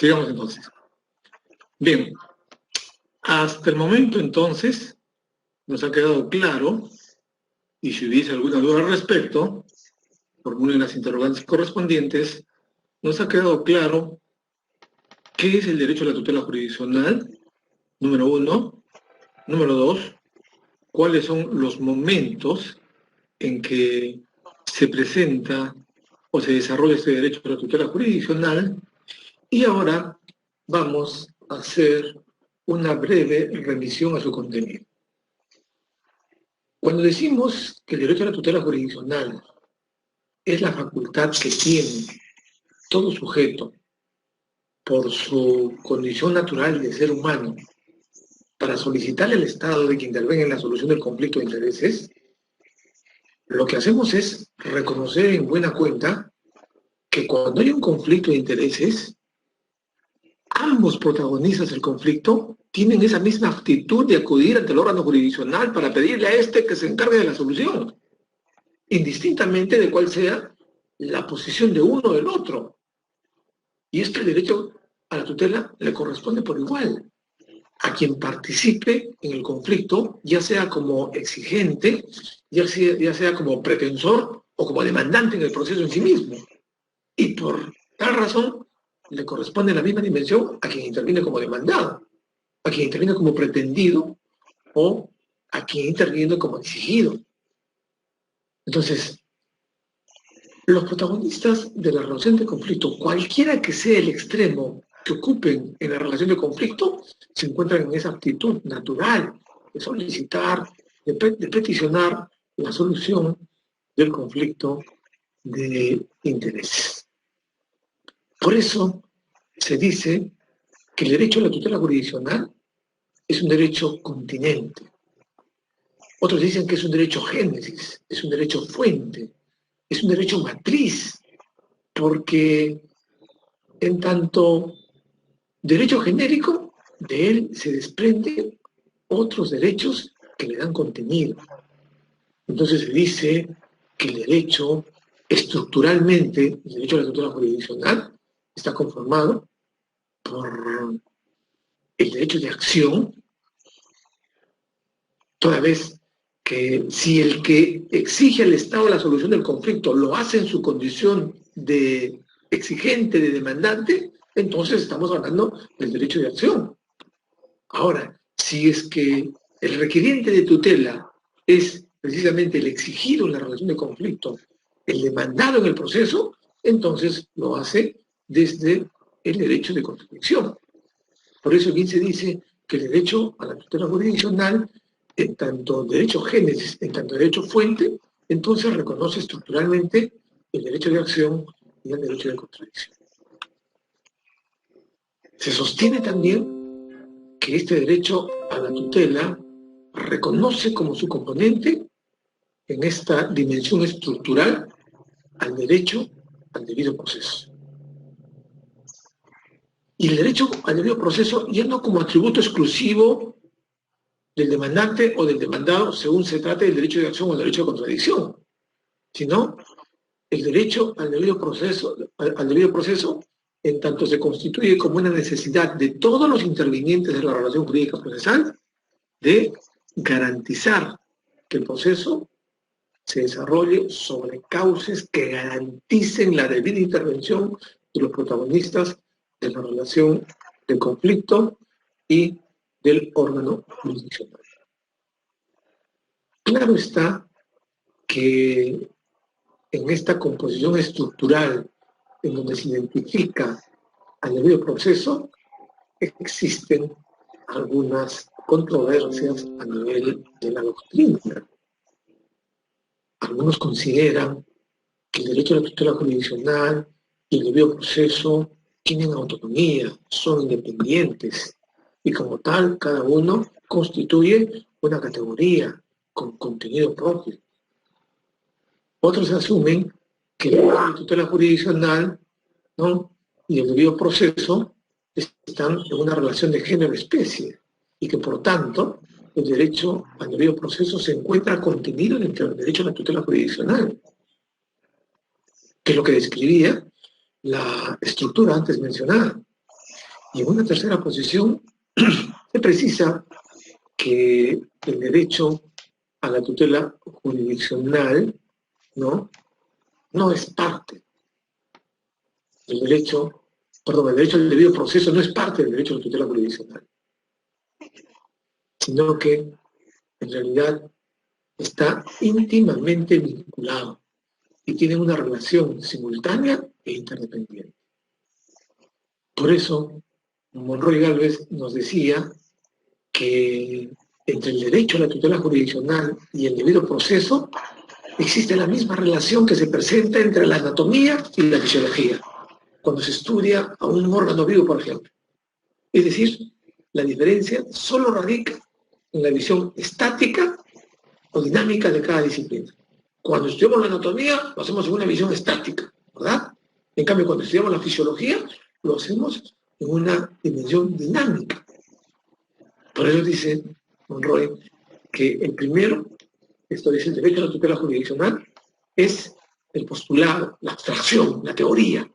Sigamos entonces. Bien, hasta el momento entonces nos ha quedado claro, y si hubiese alguna duda al respecto, formulen las interrogantes correspondientes, nos ha quedado claro qué es el derecho a la tutela jurisdiccional, número 1. Número 2, cuáles son los momentos en que se presenta o se desarrolla este derecho a la tutela jurisdiccional. Y ahora vamos a hacer una breve revisión a su contenido. Cuando decimos que el derecho a la tutela jurisdiccional es la facultad que tiene todo sujeto por su condición natural de ser humano para solicitarle al Estado de que intervenga en la solución del conflicto de intereses, lo que hacemos es reconocer en buena cuenta que cuando hay un conflicto de intereses, ambos protagonistas del conflicto tienen esa misma actitud de acudir ante el órgano jurisdiccional para pedirle a este que se encargue de la solución, indistintamente de cuál sea la posición de uno o del otro. Y es que el derecho a la tutela le corresponde por igual a quien participe en el conflicto, ya sea como exigente, ya sea como pretensor o como demandante en el proceso en sí mismo. Y por tal razón le corresponde la misma dimensión a quien interviene como demandado, a quien interviene como pretendido o a quien interviene como exigido. Entonces, los protagonistas de la relación de conflicto, cualquiera que sea el extremo que ocupen en la relación de conflicto, se encuentran en esa actitud natural de solicitar, de peticionar la solución del conflicto de intereses. Por eso se dice que el derecho a la tutela jurisdiccional es un derecho continente. Otros dicen que es un derecho génesis, es un derecho fuente, es un derecho matriz, porque en tanto derecho genérico, de él se desprenden otros derechos que le dan contenido. Entonces se dice que el derecho, estructuralmente, el derecho a la tutela jurisdiccional, está conformado por el derecho de acción, toda vez que si el que exige al Estado la solución del conflicto lo hace en su condición de exigente, de demandante, entonces estamos hablando del derecho de acción. Ahora, si es que el requiriente de tutela es precisamente el exigido en la relación de conflicto, el demandado en el proceso, entonces lo hace desde el derecho de contradicción. Por eso bien se dice que el derecho a la tutela jurisdiccional, en tanto derecho génesis, en tanto derecho fuente, entonces reconoce estructuralmente el derecho de acción y el derecho de contradicción. Se sostiene también que este derecho a la tutela reconoce como su componente en esta dimensión estructural al derecho al debido proceso. Y el derecho al debido proceso ya no como atributo exclusivo del demandante o del demandado según se trate del derecho de acción o el derecho de contradicción, sino el derecho al debido proceso en tanto se constituye como una necesidad de todos los intervinientes de la relación jurídica procesal de garantizar que el proceso se desarrolle sobre cauces que garanticen la debida intervención de los protagonistas de la relación del conflicto y del órgano jurisdiccional. Claro está que en esta composición estructural en donde se identifica al debido proceso, existen algunas controversias a nivel de la doctrina. Algunos consideran que el derecho a la tutela jurisdiccional y el debido proceso tienen autonomía, son independientes y como tal cada uno constituye una categoría con contenido propio. Otros asumen que la tutela jurisdiccional, ¿no?, y el debido proceso están en una relación de género-especie y que por tanto el derecho al debido proceso se encuentra contenido dentro del derecho a la tutela jurisdiccional, que es lo que describía la estructura antes mencionada. Y en una tercera posición se precisa que el derecho a la tutela jurisdiccional no es parte del derecho, perdón, el derecho al debido proceso no es parte del derecho a la tutela jurisdiccional, sino que en realidad está íntimamente vinculado y tiene una relación simultánea e interdependiente. Por eso, Monroy Gálvez nos decía que entre el derecho a la tutela jurisdiccional y el debido proceso existe la misma relación que se presenta entre la anatomía y la fisiología, cuando se estudia a un órgano vivo, por ejemplo. Es decir, la diferencia solo radica en la visión estática o dinámica de cada disciplina. Cuando estudiamos la anatomía, lo hacemos en una visión estática, ¿verdad? En cambio, cuando estudiamos la fisiología, lo hacemos en una dimensión dinámica. Por eso dice Monroy que el primero, esto dice el derecho a la tutela jurisdiccional, es el postulado, la abstracción, la teoría.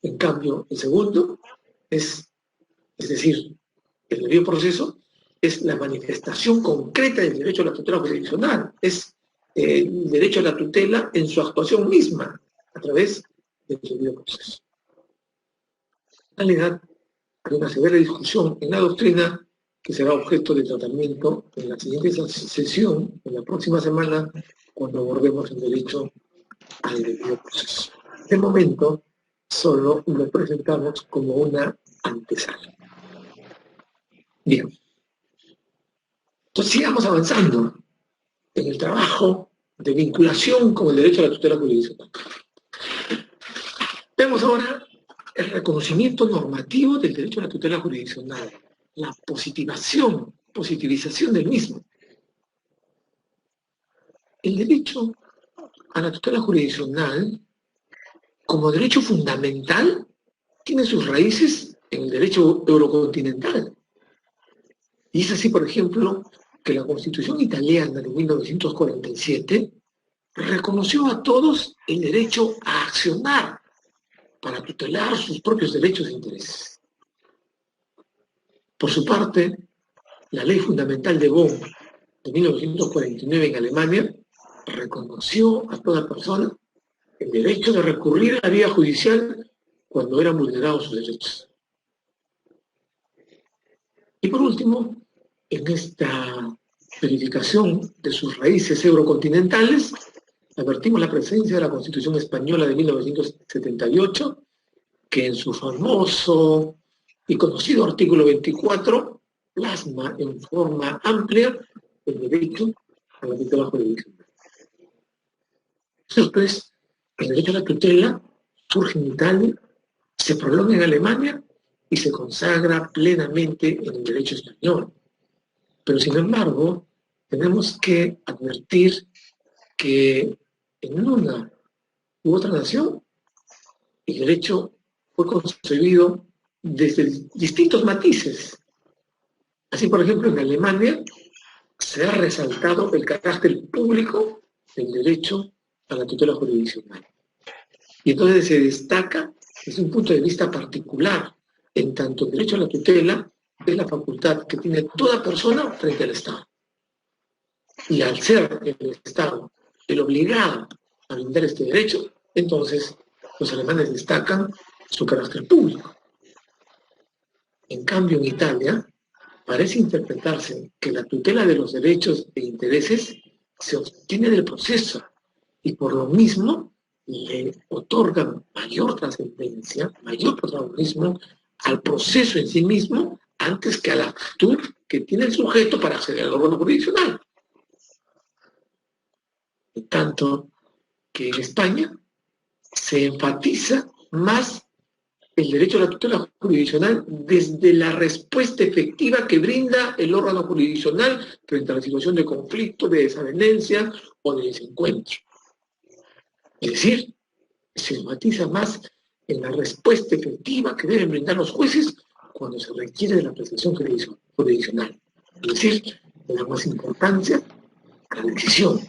En cambio, el segundo es decir, el debido proceso es la manifestación concreta del derecho a la tutela jurisdiccional, es el derecho a la tutela en su actuación misma, a través del debido proceso. En realidad, hay una severa discusión en la doctrina que será objeto de tratamiento en la siguiente sesión, en la próxima semana, cuando abordemos el derecho al debido proceso. De momento, solo lo presentamos como una antesala. Bien. Entonces sigamos avanzando en el trabajo de vinculación con el derecho a la tutela jurisdiccional. Vemos ahora el reconocimiento normativo del derecho a la tutela jurisdiccional, la positivización del mismo. El derecho a la tutela jurisdiccional, como derecho fundamental, tiene sus raíces en el derecho eurocontinental. Y es así, por ejemplo, que la Constitución italiana de 1947 reconoció a todos el derecho a accionar para tutelar sus propios derechos e intereses. Por su parte, la Ley Fundamental de Bonn de 1949 en Alemania reconoció a toda persona el derecho de recurrir a la vía judicial cuando eran vulnerados sus derechos. Y por último, en esta verificación de sus raíces eurocontinentales, advertimos la presencia de la Constitución Española de 1978, que en su famoso y conocido artículo 24 plasma en forma amplia el derecho a la tutela jurisdiccional. Después, el derecho a la tutela surge en Italia, se prolonga en Alemania y se consagra plenamente en el derecho español. Pero sin embargo, tenemos que advertir que en una u otra nación el derecho fue concebido desde distintos matices. Así, por ejemplo, en Alemania se ha resaltado el carácter público del derecho a la tutela jurisdiccional. Y entonces se destaca desde un punto de vista particular, en tanto el derecho a la tutela es la facultad que tiene toda persona frente al Estado. Y al ser el Estado el obligado a brindar este derecho, entonces los alemanes destacan su carácter público. En cambio, en Italia, parece interpretarse que la tutela de los derechos e intereses se obtiene del proceso y por lo mismo le otorgan mayor trascendencia, mayor protagonismo al proceso en sí mismo antes que a la actitud que tiene el sujeto para acceder al órgano jurisdiccional. En tanto que en España se enfatiza más el derecho a la tutela jurisdiccional desde la respuesta efectiva que brinda el órgano jurisdiccional frente a la situación de conflicto, de desavenencia o de desencuentro. Es decir, se enfatiza más en la respuesta efectiva que deben brindar los jueces cuando se requiere de la prestación jurisdiccional. Es decir, le da más importancia a la decisión,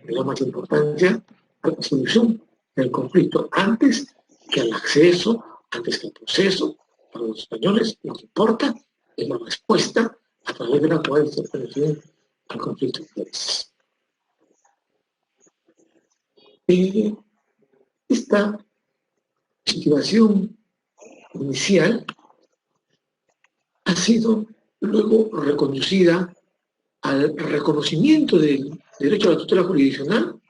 le da más importancia a la solución del conflicto antes que al acceso, antes que al proceso, Para los españoles lo que importa es la respuesta a través de la cual se pone fin al conflicto de intereses. Esta situación inicial ha sido luego reconducida al reconocimiento del derecho a la tutela jurisdiccional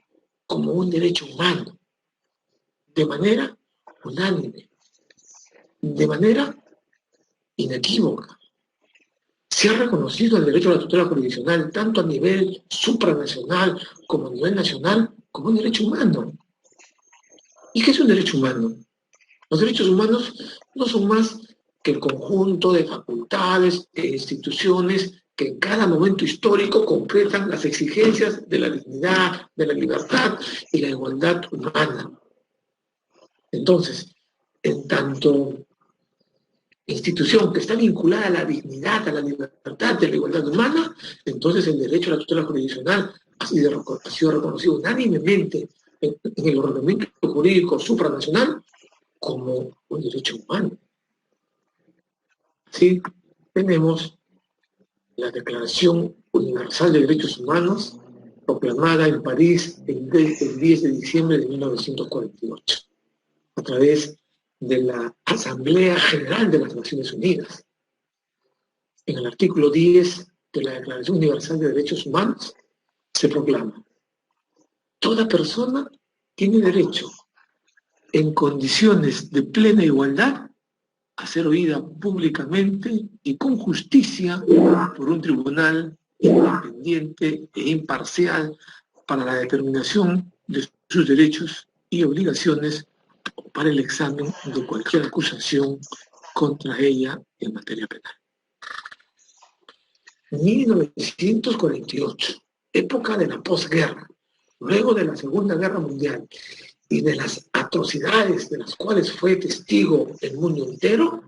como un derecho humano, de manera unánime, de manera inequívoca. Se ha reconocido el derecho a la tutela jurisdiccional tanto a nivel supranacional como a nivel nacional como un derecho humano. ¿Y qué es un derecho humano? Los derechos humanos no son más que el conjunto de facultades e instituciones que en cada momento histórico concretan las exigencias de la dignidad, de la libertad y la igualdad humana. Entonces, en tanto institución que está vinculada a la dignidad, a la libertad y a la igualdad humana, entonces el derecho a la tutela jurisdiccional ha sido reconocido unánimemente en el ordenamiento jurídico supranacional como un derecho humano. Sí, tenemos la Declaración Universal de Derechos Humanos, proclamada en París el 10 de diciembre de 1948, a través de la Asamblea General de las Naciones Unidas. En el artículo 10 de la Declaración Universal de Derechos Humanos se proclama: toda persona tiene derecho, en condiciones de plena igualdad, a ser oída públicamente y con justicia por un tribunal independiente e imparcial para la determinación de sus derechos y obligaciones o para el examen de cualquier acusación contra ella en materia penal. 1948, época de la posguerra, luego de la Segunda Guerra Mundial y de las atrocidades de las cuales fue testigo el mundo entero,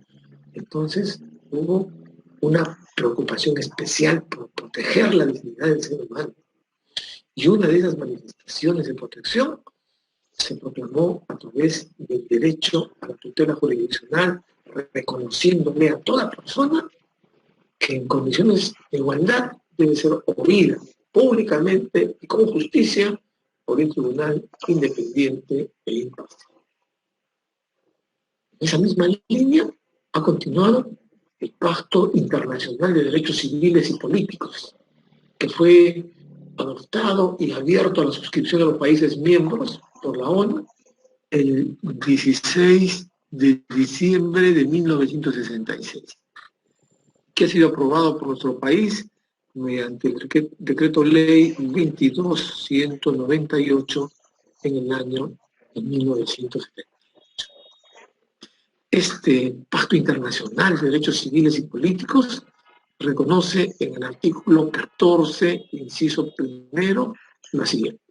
entonces hubo una preocupación especial por proteger la dignidad del ser humano. Y una de esas manifestaciones de protección se proclamó a través del derecho a la tutela jurisdiccional, reconociéndole a toda persona que en condiciones de igualdad debe ser oída públicamente y con justicia por un tribunal independiente e imparcial. En esa misma línea ha continuado el Pacto Internacional de Derechos Civiles y Políticos, que fue adoptado y abierto a la suscripción de los países miembros por la ONU el 16 de diciembre de 1966, que ha sido aprobado por nuestro país mediante el Decreto Ley 22.198 en el año de 1970. Este Pacto Internacional de Derechos Civiles y Políticos reconoce en el artículo 14, inciso primero, lo siguiente: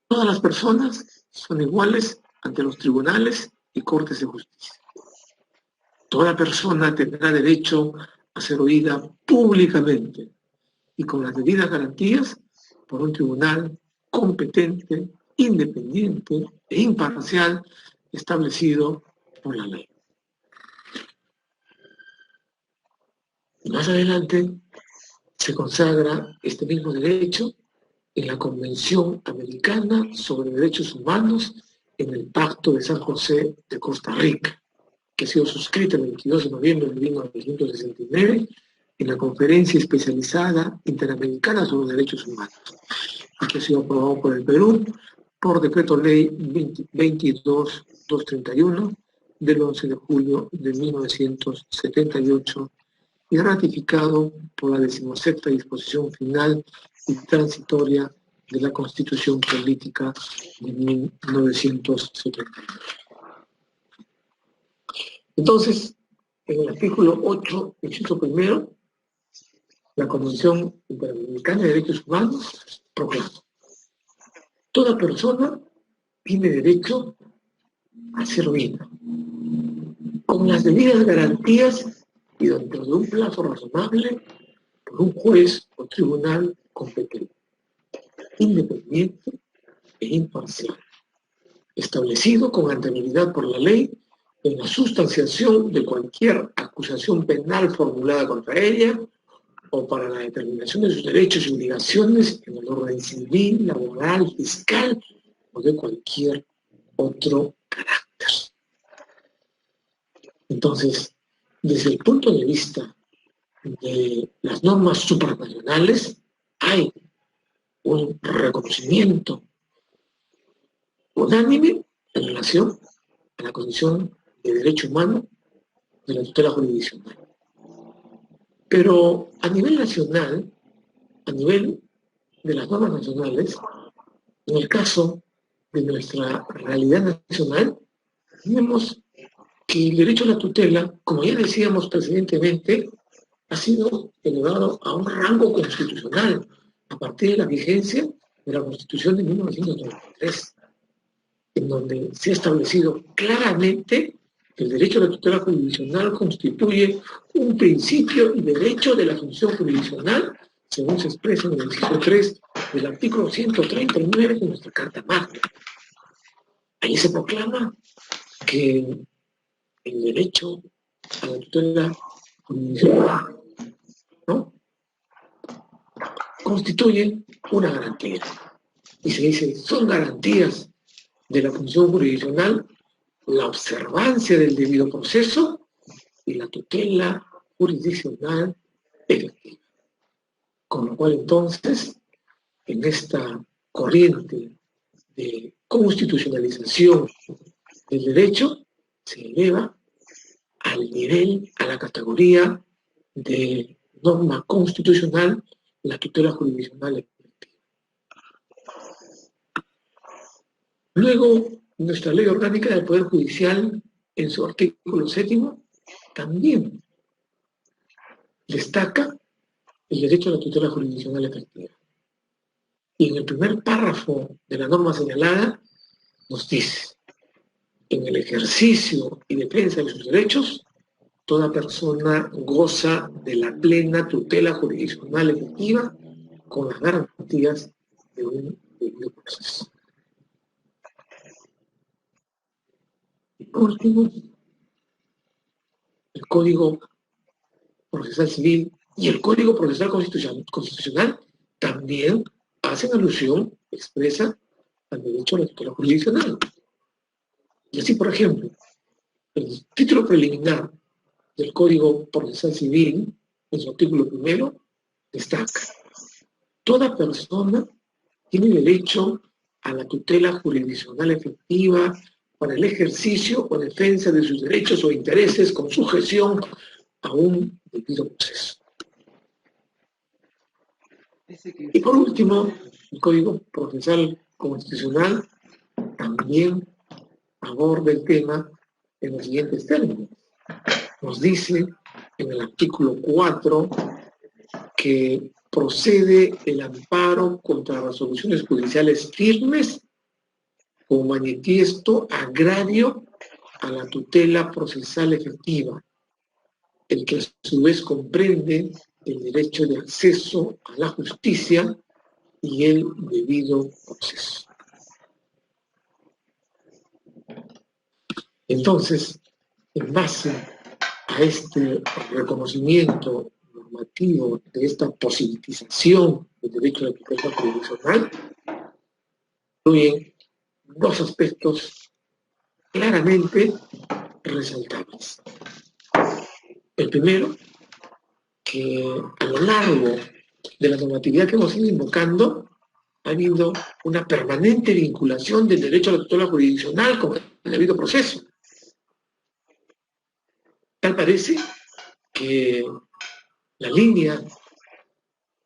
todas las personas son iguales ante los tribunales y cortes de justicia. Toda persona tendrá derecho a ser oída públicamente y con las debidas garantías por un tribunal competente, independiente e imparcial establecido por la ley. Y más adelante se consagra este mismo derecho en la Convención Americana sobre Derechos Humanos en el Pacto de San José de Costa Rica, que ha sido suscrita el 22 de noviembre de 1969 en la Conferencia Especializada Interamericana sobre Derechos Humanos, y que ha sido aprobado por el Perú por Decreto Ley 22.231 del 11 de julio de 1978 y ratificado por la 16ª disposición final y transitoria de la Constitución Política de 1978. Entonces, en el artículo 8, inciso primero, la Convención Interamericana de Derechos Humanos proclama: toda persona tiene derecho a ser oída, con las debidas garantías y dentro de un plazo razonable, por un juez o tribunal competente, independiente e imparcial, establecido con anterioridad por la ley en la sustanciación de cualquier acusación penal formulada contra ella o para la determinación de sus derechos y obligaciones en el orden civil, laboral, fiscal o de cualquier otro carácter. Entonces, desde el punto de vista de las normas supranacionales, hay un reconocimiento unánime en relación a la condición de derecho humano de la tutela jurisdiccional. Pero a nivel nacional, a nivel de las normas nacionales, en el caso de nuestra realidad nacional, vemos que el derecho a la tutela, como ya decíamos precedentemente, ha sido elevado a un rango constitucional a partir de la vigencia de la Constitución de 1993, en donde se ha establecido claramente que el derecho a la tutela jurisdiccional constituye un principio y derecho de la función jurisdiccional, según se expresa en el inciso 3 del artículo 139 de nuestra Carta Magna. Ahí se proclama que el derecho a la tutela jurisdiccional, ¿no?, constituye una garantía. Y se dice, son garantías de la función jurisdiccional la observancia del debido proceso y la tutela jurisdiccional efectiva. Con lo cual, entonces, en esta corriente de constitucionalización del derecho, se eleva al nivel, a la categoría de norma constitucional la tutela jurisdiccional efectiva. Luego, nuestra Ley Orgánica del Poder Judicial, en su artículo 7º, también destaca el derecho a la tutela jurisdiccional efectiva. Y en el primer párrafo de la norma señalada nos dice, en el ejercicio y defensa de sus derechos, toda persona goza de la plena tutela jurisdiccional efectiva con las garantías de un debido proceso. Y por último, el Código Procesal Civil y el Código Procesal Constitucional también hacen alusión expresa al derecho a la tutela jurisdiccional. Y así, por ejemplo, el título preliminar del Código Procesal Civil, en su artículo 1, destaca: toda persona tiene derecho a la tutela jurisdiccional efectiva para el ejercicio o defensa de sus derechos o intereses con sujeción a un debido proceso. Y por último, el Código Procesal Constitucional también aborda el tema en los siguientes términos. Nos dice en el artículo 4 que procede el amparo contra resoluciones judiciales firmes como manifiesto agravio a la tutela procesal efectiva, el que a su vez comprende el derecho de acceso a la justicia y el debido proceso. Entonces, en base a este reconocimiento normativo de esta positivización del derecho a la tutela jurisdiccional, incluyen dos aspectos claramente resaltables. El primero, que a lo largo de la normatividad que hemos ido invocando, ha habido una permanente vinculación del derecho a la tutela jurisdiccional con el debido proceso. Tal parece que la línea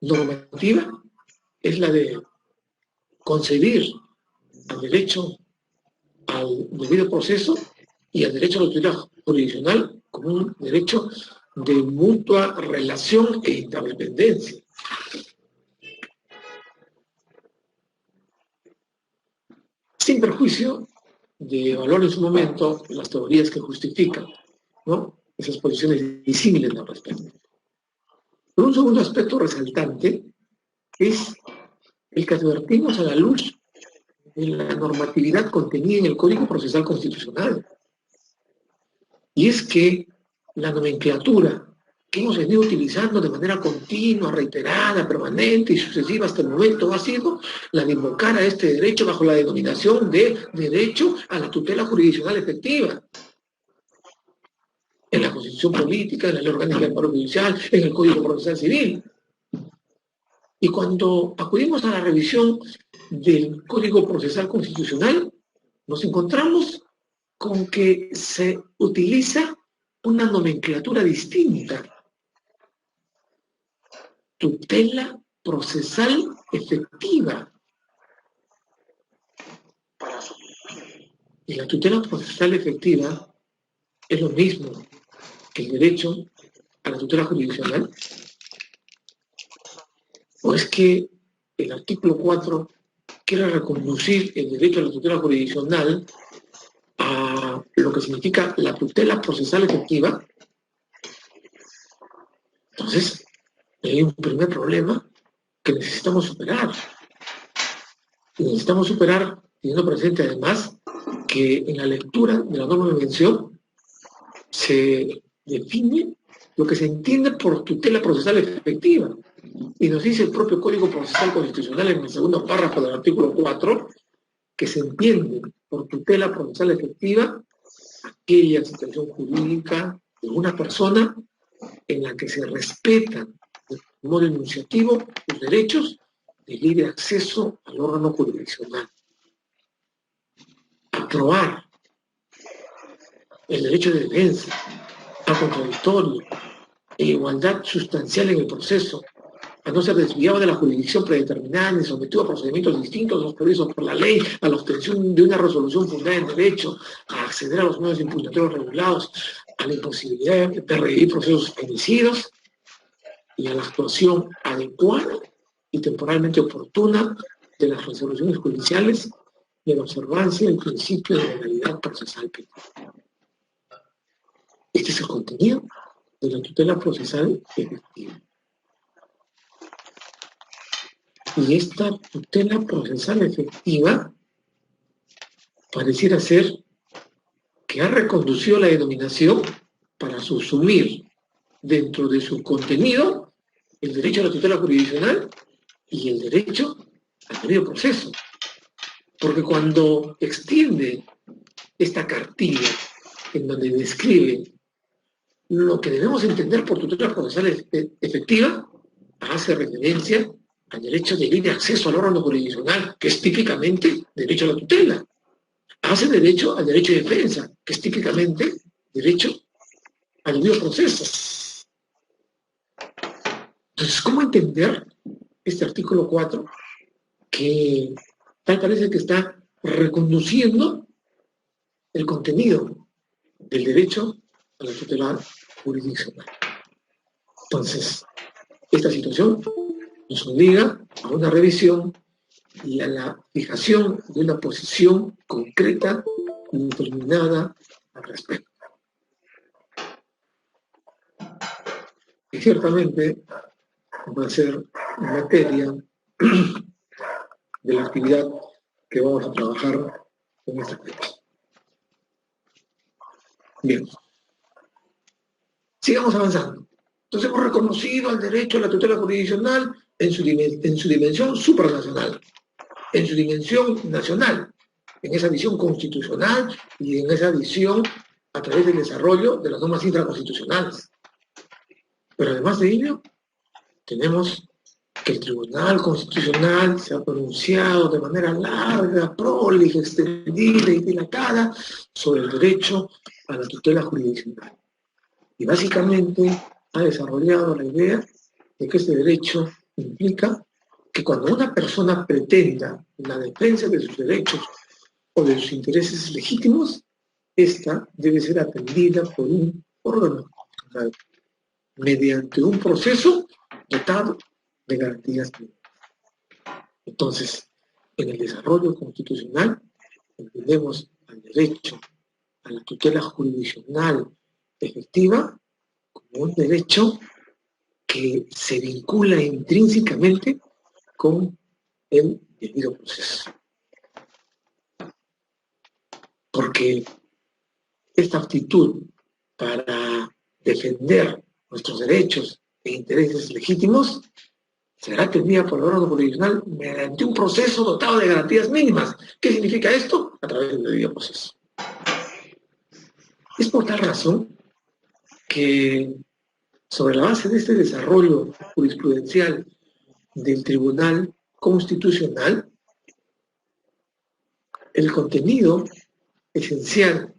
normativa es la de concebir al derecho al debido proceso y al derecho a la tutela jurisdiccional como un derecho de mutua relación e interdependencia. Sin perjuicio de evaluar en su momento las teorías que justifican, ¿no?, esas posiciones disímiles al respecto. Pero un segundo aspecto resaltante es el que advertimos a la luz de la normatividad contenida en el Código Procesal Constitucional. Y es que la nomenclatura que hemos venido utilizando de manera continua, reiterada, permanente y sucesiva hasta el momento ha sido la de invocar a este derecho bajo la denominación de derecho a la tutela jurisdiccional efectiva. En la Constitución Política, en la Ley Orgánica del Poder Judicial, en el Código Procesal Civil. Y cuando acudimos a la revisión del Código Procesal Constitucional, nos encontramos con que se utiliza una nomenclatura distinta. Tutela procesal efectiva. Y la tutela procesal efectiva es lo mismo que el derecho a la tutela jurisdiccional. ¿O es que el artículo 4 quiere reconducir el derecho a la tutela jurisdiccional a lo que significa la tutela procesal efectiva? Entonces, hay un primer problema que necesitamos superar. Y necesitamos superar teniendo presente además que en la lectura de la norma de mención se define lo que se entiende por tutela procesal efectiva. Y nos dice el propio Código Procesal Constitucional en el segundo párrafo del artículo 4 que se entiende por tutela procesal efectiva aquella situación jurídica de una persona en la que se respetan de modo enunciativo los derechos de libre acceso al órgano jurisdiccional. Aprobar el derecho de defensa, al contradictorio, e igualdad sustancial en el proceso, a no ser desviado de la jurisdicción predeterminada ni sometido a procedimientos distintos a los previstos por la ley, a la obtención de una resolución fundada en derecho, a acceder a los medios impugnatorios regulados, a la imposibilidad de revivir procesos femicidios y a la actuación adecuada y temporalmente oportuna de las resoluciones judiciales y a la observancia del principio de legalidad procesal penal. Este es el contenido de la tutela procesal efectiva. Y esta tutela procesal efectiva pareciera ser que ha reconducido la denominación para subsumir dentro de su contenido el derecho a la tutela jurisdiccional y el derecho al debido proceso. Porque cuando extiende esta cartilla en donde describe lo que debemos entender por tutela procesal efectiva, hace referencia al derecho de libre acceso al órgano jurisdiccional, que es típicamente derecho a la tutela. Hace derecho al derecho de defensa, que es típicamente derecho al debido proceso. Entonces, ¿cómo entender este artículo 4 que tal parece que está reconduciendo el contenido del derecho a la tutela jurisdiccional? Entonces, esta situación nos obliga a una revisión y a la fijación de una posición concreta y determinada al respecto. Y ciertamente va a ser materia de la actividad que vamos a trabajar en esta fecha. Bien. Sigamos avanzando. Entonces hemos reconocido el derecho a la tutela jurisdiccional en su dimensión supranacional, en su dimensión nacional, en esa visión constitucional y en esa visión a través del desarrollo de las normas intraconstitucionales. Pero además de ello, tenemos que el Tribunal Constitucional se ha pronunciado de manera larga, prolija, extendida y dilatada sobre el derecho a la tutela jurisdiccional. Y básicamente ha desarrollado la idea de que este derecho implica que cuando una persona pretenda la defensa de sus derechos o de sus intereses legítimos, esta debe ser atendida por un órgano mediante un proceso dotado de garantías mínimas. Entonces, en el desarrollo constitucional, entendemos al derecho a la tutela jurisdiccional efectiva como un derecho que se vincula intrínsecamente con el debido proceso. Porque esta actitud para defender nuestros derechos e intereses legítimos será atendida por el órgano jurisdiccional mediante un proceso dotado de garantías mínimas. ¿Qué significa esto? A través del debido proceso. Es por tal razón que, sobre la base de este desarrollo jurisprudencial del Tribunal Constitucional, el contenido esencial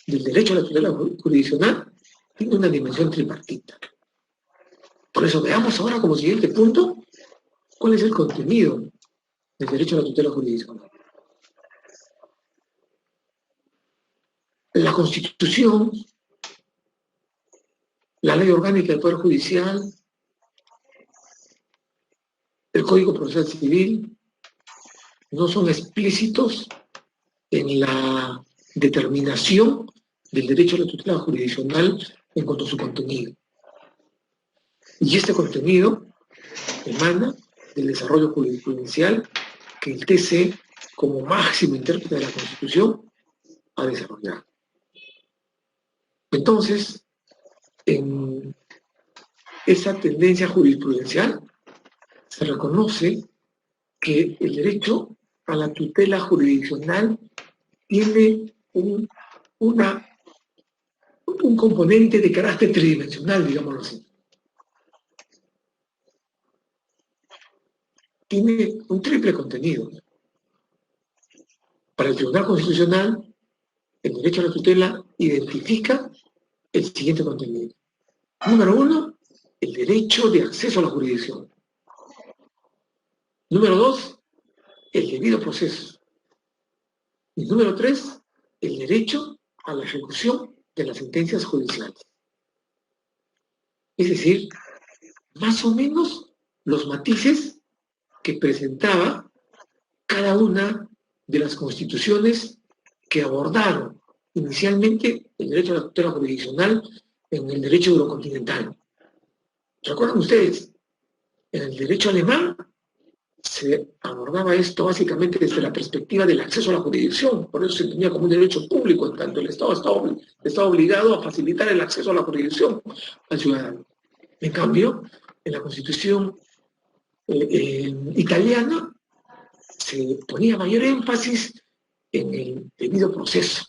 del derecho a la tutela jurisdiccional tiene una dimensión tripartita. Por eso veamos ahora como siguiente punto cuál es el contenido del derecho a la tutela jurisdiccional. La Constitución, la Ley Orgánica del Poder Judicial, el Código Procesal Civil, no son explícitos en la determinación del derecho a la tutela jurisdiccional en cuanto a su contenido. Y este contenido emana del desarrollo jurisprudencial que el TC, como máximo intérprete de la Constitución, ha desarrollado. Entonces, en esa tendencia jurisprudencial se reconoce que el derecho a la tutela jurisdiccional tiene un componente de carácter tridimensional, digámoslo así. Tiene un triple contenido. Para el Tribunal Constitucional, el derecho a la tutela identifica el siguiente contenido. Número 1, el derecho de acceso a la jurisdicción. Número 2, el debido proceso. Y número 3, el derecho a la ejecución de las sentencias judiciales. Es decir, más o menos los matices que presentaba cada una de las constituciones que abordaron inicialmente el derecho a la tutela jurisdiccional en el derecho eurocontinental. ¿Recuerdan ustedes? En el derecho alemán se abordaba esto básicamente desde la perspectiva del acceso a la jurisdicción, por eso se entendía como un derecho público, en tanto el Estado está obligado a facilitar el acceso a la jurisdicción al ciudadano. En cambio, en la Constitución italiana se ponía mayor énfasis en el debido proceso,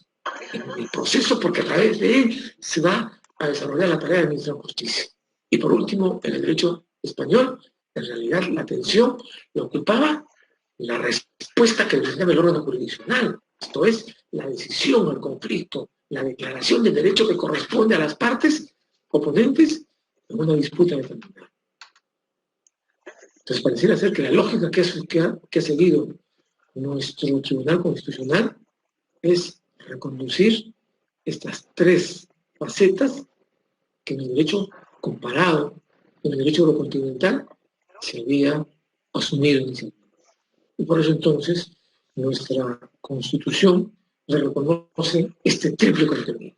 en el proceso porque a través de él se va a desarrollar la tarea de administrar justicia. Y por último, en el derecho español, en realidad la atención lo ocupaba la respuesta que brindaba el órgano jurisdiccional, esto es, la decisión al conflicto, la declaración del derecho que corresponde a las partes oponentes en una disputa determinada. Entonces pareciera ser que la lógica que ha seguido nuestro Tribunal Constitucional es reconducir estas tres facetas que en el derecho comparado, en el derecho eurocontinental, se había asumido inicialmente. Y por eso entonces nuestra Constitución le reconoce este triple contenido: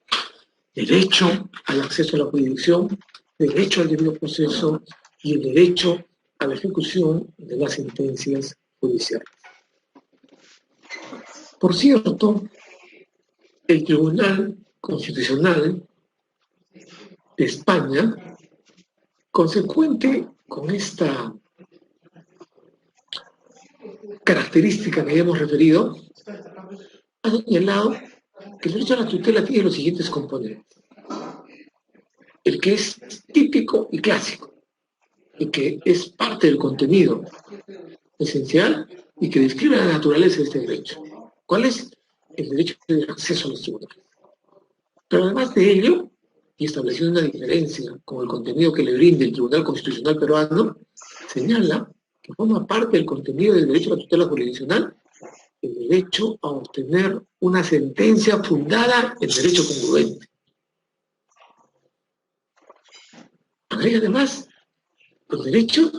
derecho al acceso a la jurisdicción, derecho al debido proceso y el derecho a la ejecución de las sentencias judiciales. Por cierto, el Tribunal Constitucional de España, consecuente con esta característica que habíamos referido, ha señalado que el derecho a la tutela tiene los siguientes componentes: el que es típico y clásico, el que es parte del contenido esencial y que describe la naturaleza de este derecho. ¿Cuál es? El derecho de acceso a los tribunales. Pero además de ello, y estableciendo una diferencia con el contenido que le brinda el Tribunal Constitucional peruano, señala que forma parte del contenido del derecho a la tutela jurisdiccional el derecho a obtener una sentencia fundada en derecho congruente. Agrega además el derecho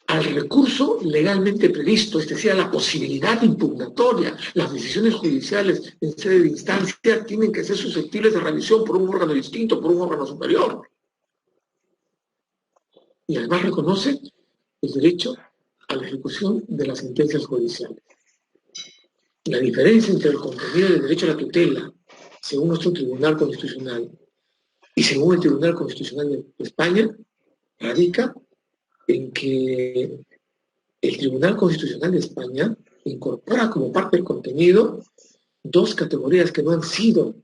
al recurso legalmente previsto, es decir, a la posibilidad impugnatoria. Las decisiones judiciales en sede de instancia tienen que ser susceptibles de revisión por un órgano distinto, por un órgano superior. Y además reconoce el derecho a la ejecución de las sentencias judiciales. La diferencia entre el contenido del derecho a la tutela, según nuestro Tribunal Constitucional, Y según el Tribunal Constitucional de España, radica en que el Tribunal Constitucional de España incorpora como parte del contenido dos categorías que no han sido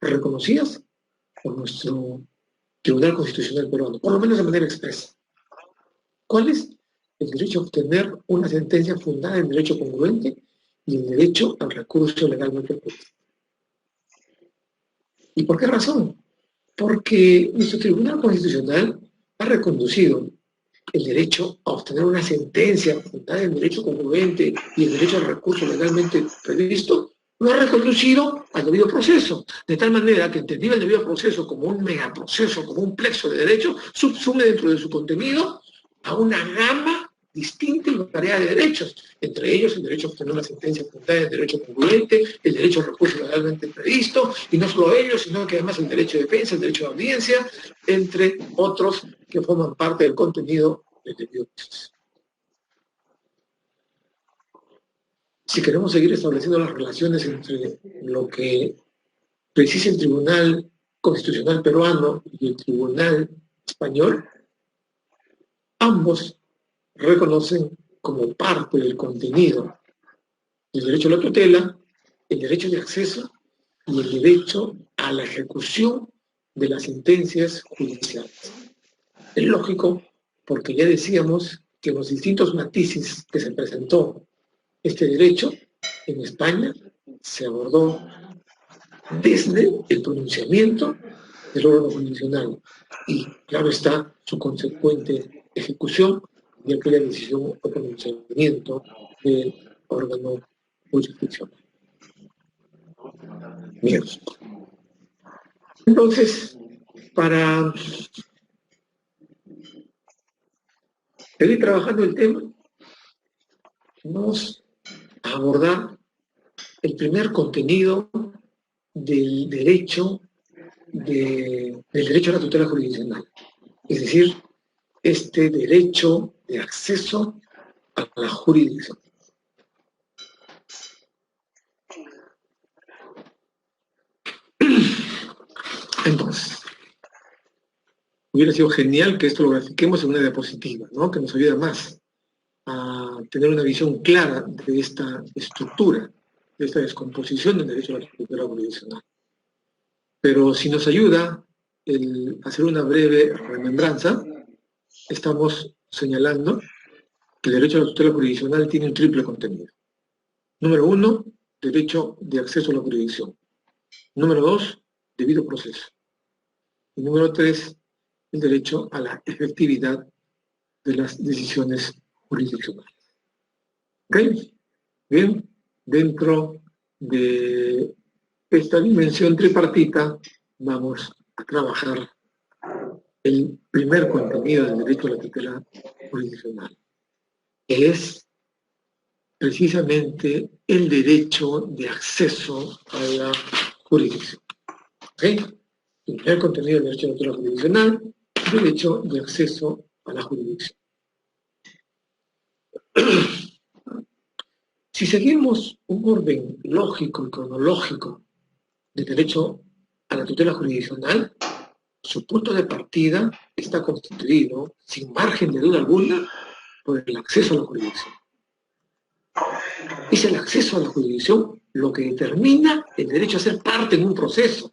reconocidas por nuestro Tribunal Constitucional peruano, por lo menos de manera expresa. ¿Cuál es? El derecho a obtener una sentencia fundada en derecho congruente y el derecho al recurso legalmente previsto. ¿Y por qué razón? Porque nuestro Tribunal Constitucional ha reconducido el derecho a obtener una sentencia fundada en derecho congruente y el derecho al recurso legalmente previsto, lo ha reconducido al debido proceso, de tal manera que entendido el debido proceso como un megaproceso, como un plexo de derechos, subsume dentro de su contenido a una gama distinta y variada de derechos, entre ellos el derecho a obtener una sentencia fundada en derecho congruente, el derecho al recurso legalmente previsto, y no solo ellos, sino que además el derecho de defensa, el derecho de audiencia, entre otros que forman parte del contenido del debido proceso. Si queremos seguir estableciendo las relaciones entre lo que precisa el Tribunal Constitucional peruano y el Tribunal español, ambos reconocen como parte del contenido el derecho a la tutela, el derecho de acceso y el derecho a la ejecución de las sentencias judiciales. Es lógico porque ya decíamos que en los distintos matices que se presentó este derecho en España se abordó desde el pronunciamiento del órgano jurisdiccional y, claro está, su consecuente ejecución de aquella decisión o pronunciamiento del órgano jurisdiccional. Bien. Entonces, para seguir trabajando el tema, vamos a abordar el primer contenido del derecho a la tutela jurisdiccional, es decir, este derecho de acceso a la jurisdicción. Entonces, hubiera sido genial que esto lo grafiquemos en una diapositiva, ¿no? Que nos ayuda más a tener una visión clara de esta estructura, de esta descomposición del derecho a la tutela jurisdiccional. Pero si nos ayuda el hacer una breve remembranza, estamos señalando que el derecho a la tutela jurisdiccional tiene un triple contenido. Número uno, derecho de acceso a la jurisdicción. Número dos, debido proceso. Y número tres, el derecho a la efectividad de las decisiones jurisdiccionales. ¿Ok? Bien, dentro de esta dimensión tripartita vamos a trabajar el primer contenido del derecho a la tutela jurisdiccional, que es precisamente el derecho de acceso a la jurisdicción. ¿Ok? El primer contenido del derecho a la tutela jurisdiccional, derecho de acceso a la jurisdicción. Si seguimos un orden lógico y cronológico del derecho a la tutela jurisdiccional, su punto de partida está constituido, sin margen de duda alguna, por el acceso a la jurisdicción. Es el acceso a la jurisdicción lo que determina el derecho a ser parte en un proceso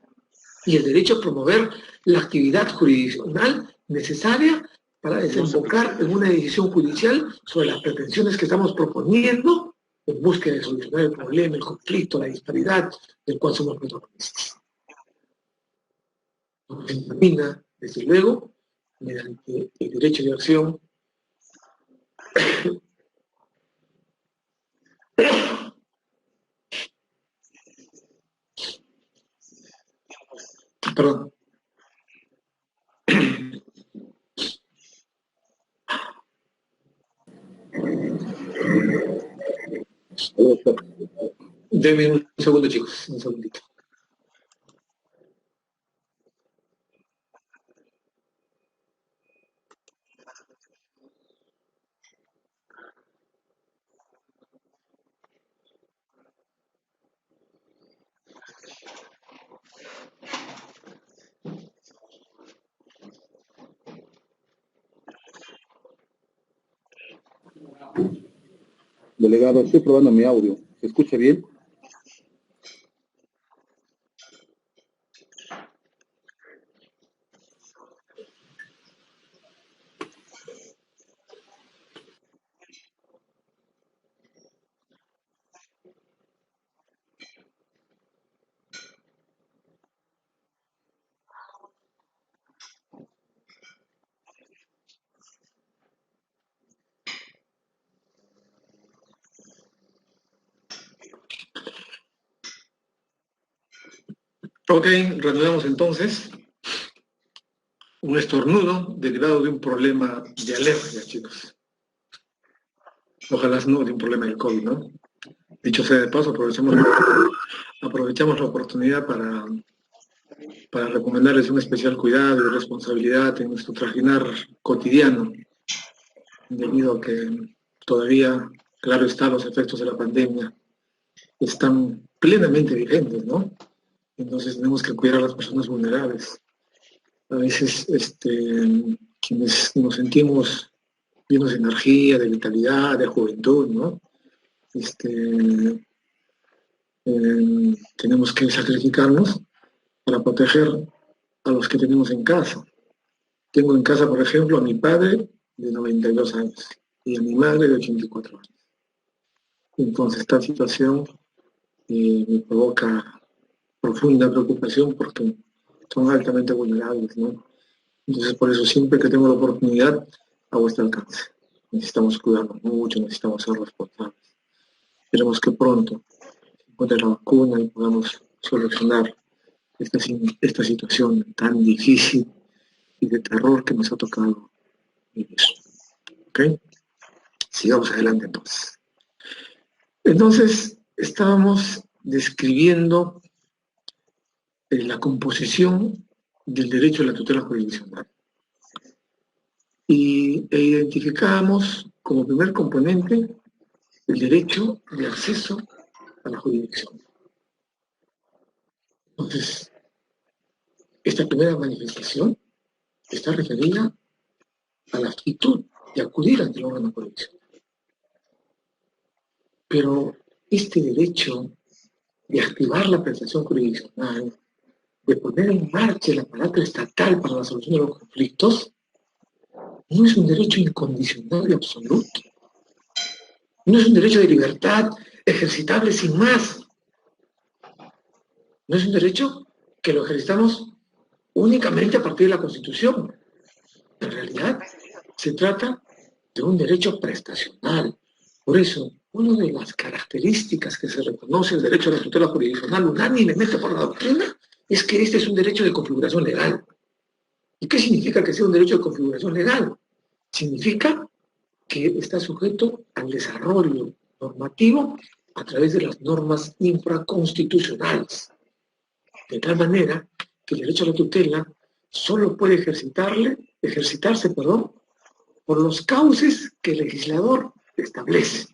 y el derecho a promover la actividad jurisdiccional necesaria para desembocar en una decisión judicial sobre las pretensiones que estamos proponiendo en búsqueda de solucionar el problema, el conflicto, la disparidad del cual somos protagonistas. Se determina, desde luego, mediante el derecho de acción perdón. Denme un segundo, chicos, un segundito. Delegado, estoy probando mi audio. ¿Se escucha bien? Ok, reanudamos entonces. Un estornudo derivado de un problema de alergia, chicos. Ojalá no de un problema del COVID, ¿no? Dicho sea de paso, aprovechamos la oportunidad para recomendarles un especial cuidado y responsabilidad en nuestro trajinar cotidiano, debido a que todavía, claro está, los efectos de la pandemia están plenamente vigentes, ¿no? Entonces tenemos que cuidar a las personas vulnerables. A veces, quienes nos sentimos llenos de energía, de vitalidad, de juventud, ¿no? Tenemos que sacrificarnos para proteger a los que tenemos en casa. Tengo en casa, por ejemplo, a mi padre de 92 años y a mi madre de 84 años. Entonces, esta situación me provoca profunda preocupación porque son altamente vulnerables, ¿no? Entonces, por eso, siempre que tengo la oportunidad, a vuestro alcance. Necesitamos cuidarnos mucho, necesitamos ser responsables. Esperemos que pronto se encuentre la vacuna y podamos solucionar esta situación tan difícil y de terror que nos ha tocado vivir. ¿Ok? Sigamos adelante entonces. Entonces, estábamos describiendo la composición del derecho a la tutela jurisdiccional. E identificábamos como primer componente el derecho de acceso a la jurisdicción. Entonces, esta primera manifestación está referida a la actitud de acudir ante el órgano jurisdiccional. Pero este derecho de activar la prestación jurisdiccional, de poner en marcha el aparato estatal para la solución de los conflictos, no es un derecho incondicional y absoluto. No es un derecho de libertad ejercitable sin más. No es un derecho que lo ejercitamos únicamente a partir de la Constitución. En realidad, se trata de un derecho prestacional. Por eso, una de las características que se reconoce el derecho a la tutela jurisdiccional unánimemente por la doctrina es que este es un derecho de configuración legal. ¿Y qué significa que sea un derecho de configuración legal? Significa que está sujeto al desarrollo normativo a través de las normas infraconstitucionales. De tal manera que el derecho a la tutela solo puede ejercitarse por los cauces que el legislador establece.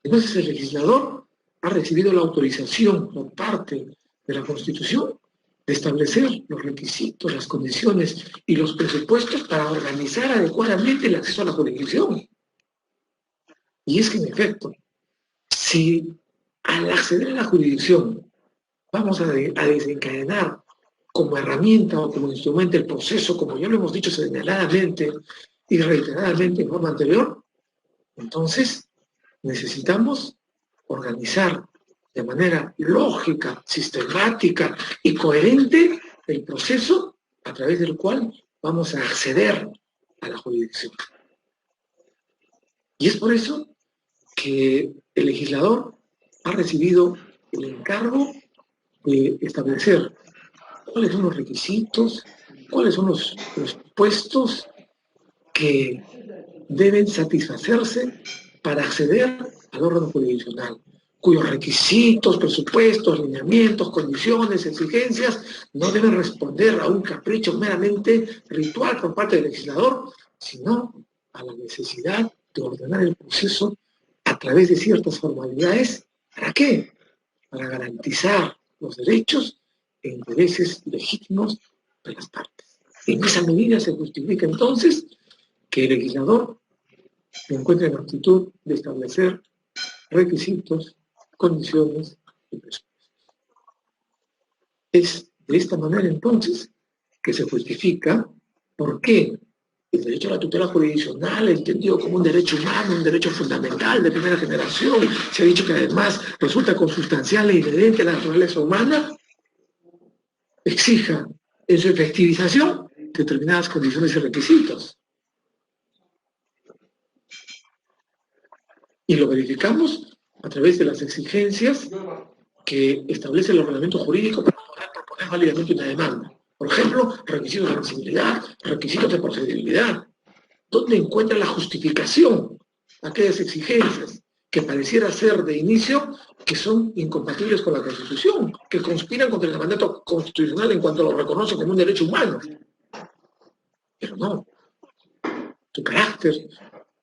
Entonces el legislador ha recibido la autorización por parte de la Constitución de establecer los requisitos, las condiciones y los presupuestos para organizar adecuadamente el acceso a la jurisdicción. Y es que, en efecto, si al acceder a la jurisdicción vamos a desencadenar como herramienta o como instrumento el proceso, como ya lo hemos dicho señaladamente y reiteradamente en forma anterior, entonces necesitamos organizar de manera lógica, sistemática y coherente el proceso a través del cual vamos a acceder a la jurisdicción. Y es por eso que el legislador ha recibido el encargo de establecer cuáles son los requisitos, cuáles son los puestos que deben satisfacerse para acceder al órgano jurisdiccional, cuyos requisitos, presupuestos, lineamientos, condiciones, exigencias no deben responder a un capricho meramente ritual por parte del legislador, sino a la necesidad de ordenar el proceso a través de ciertas formalidades. ¿Para qué? Para garantizar los derechos e intereses legítimos de las partes. En esa medida se justifica entonces que el legislador se encuentra en actitud de establecer requisitos, condiciones y presupuestos. Es de esta manera, entonces, que se justifica por qué el derecho a la tutela jurisdiccional, entendido como un derecho humano, un derecho fundamental de primera generación, se ha dicho que además resulta consustancial e inherente a la naturaleza humana, exija en su efectivización determinadas condiciones y requisitos. Y lo verificamos a través de las exigencias que establece el ordenamiento jurídico para poder proponer válidamente una demanda. Por ejemplo, requisitos de admisibilidad, requisitos de procedibilidad. ¿Dónde encuentra la justificación aquellas exigencias que pareciera ser de inicio que son incompatibles con la Constitución, que conspiran contra el mandato constitucional en cuanto lo reconoce como un derecho humano? Pero no. Su carácter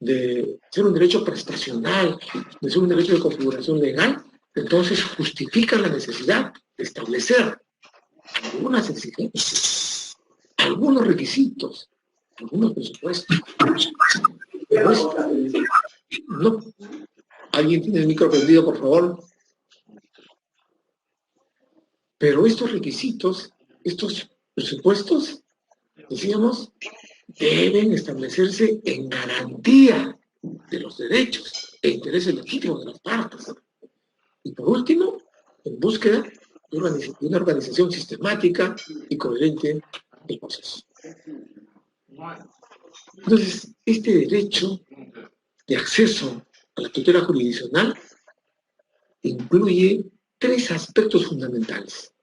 de ser un derecho prestacional, de ser un derecho de configuración legal, entonces justifica la necesidad de establecer algunas exigencias, algunos requisitos, algunos presupuestos. Pero no. ¿Alguien tiene el micro prendido, por favor? Pero estos requisitos, estos presupuestos, decíamos, deben establecerse en garantía de los derechos e intereses legítimos de las partes. Y por último, en búsqueda de una organización sistemática y coherente del proceso. Entonces, este derecho de acceso a la tutela jurisdiccional incluye tres aspectos fundamentales.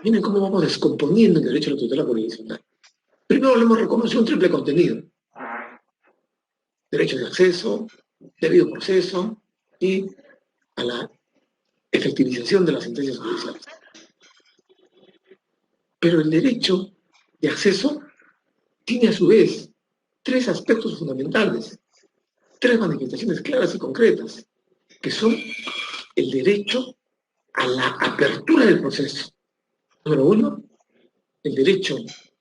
Miren cómo vamos descomponiendo el derecho a la tutela jurisdiccional. Primero le hemos reconocido un triple contenido: derecho de acceso, debido proceso y a la efectivización de las sentencias judiciales. Pero el derecho de acceso tiene a su vez tres aspectos fundamentales, tres manifestaciones claras y concretas, que son el derecho a la apertura del proceso. Número uno, el derecho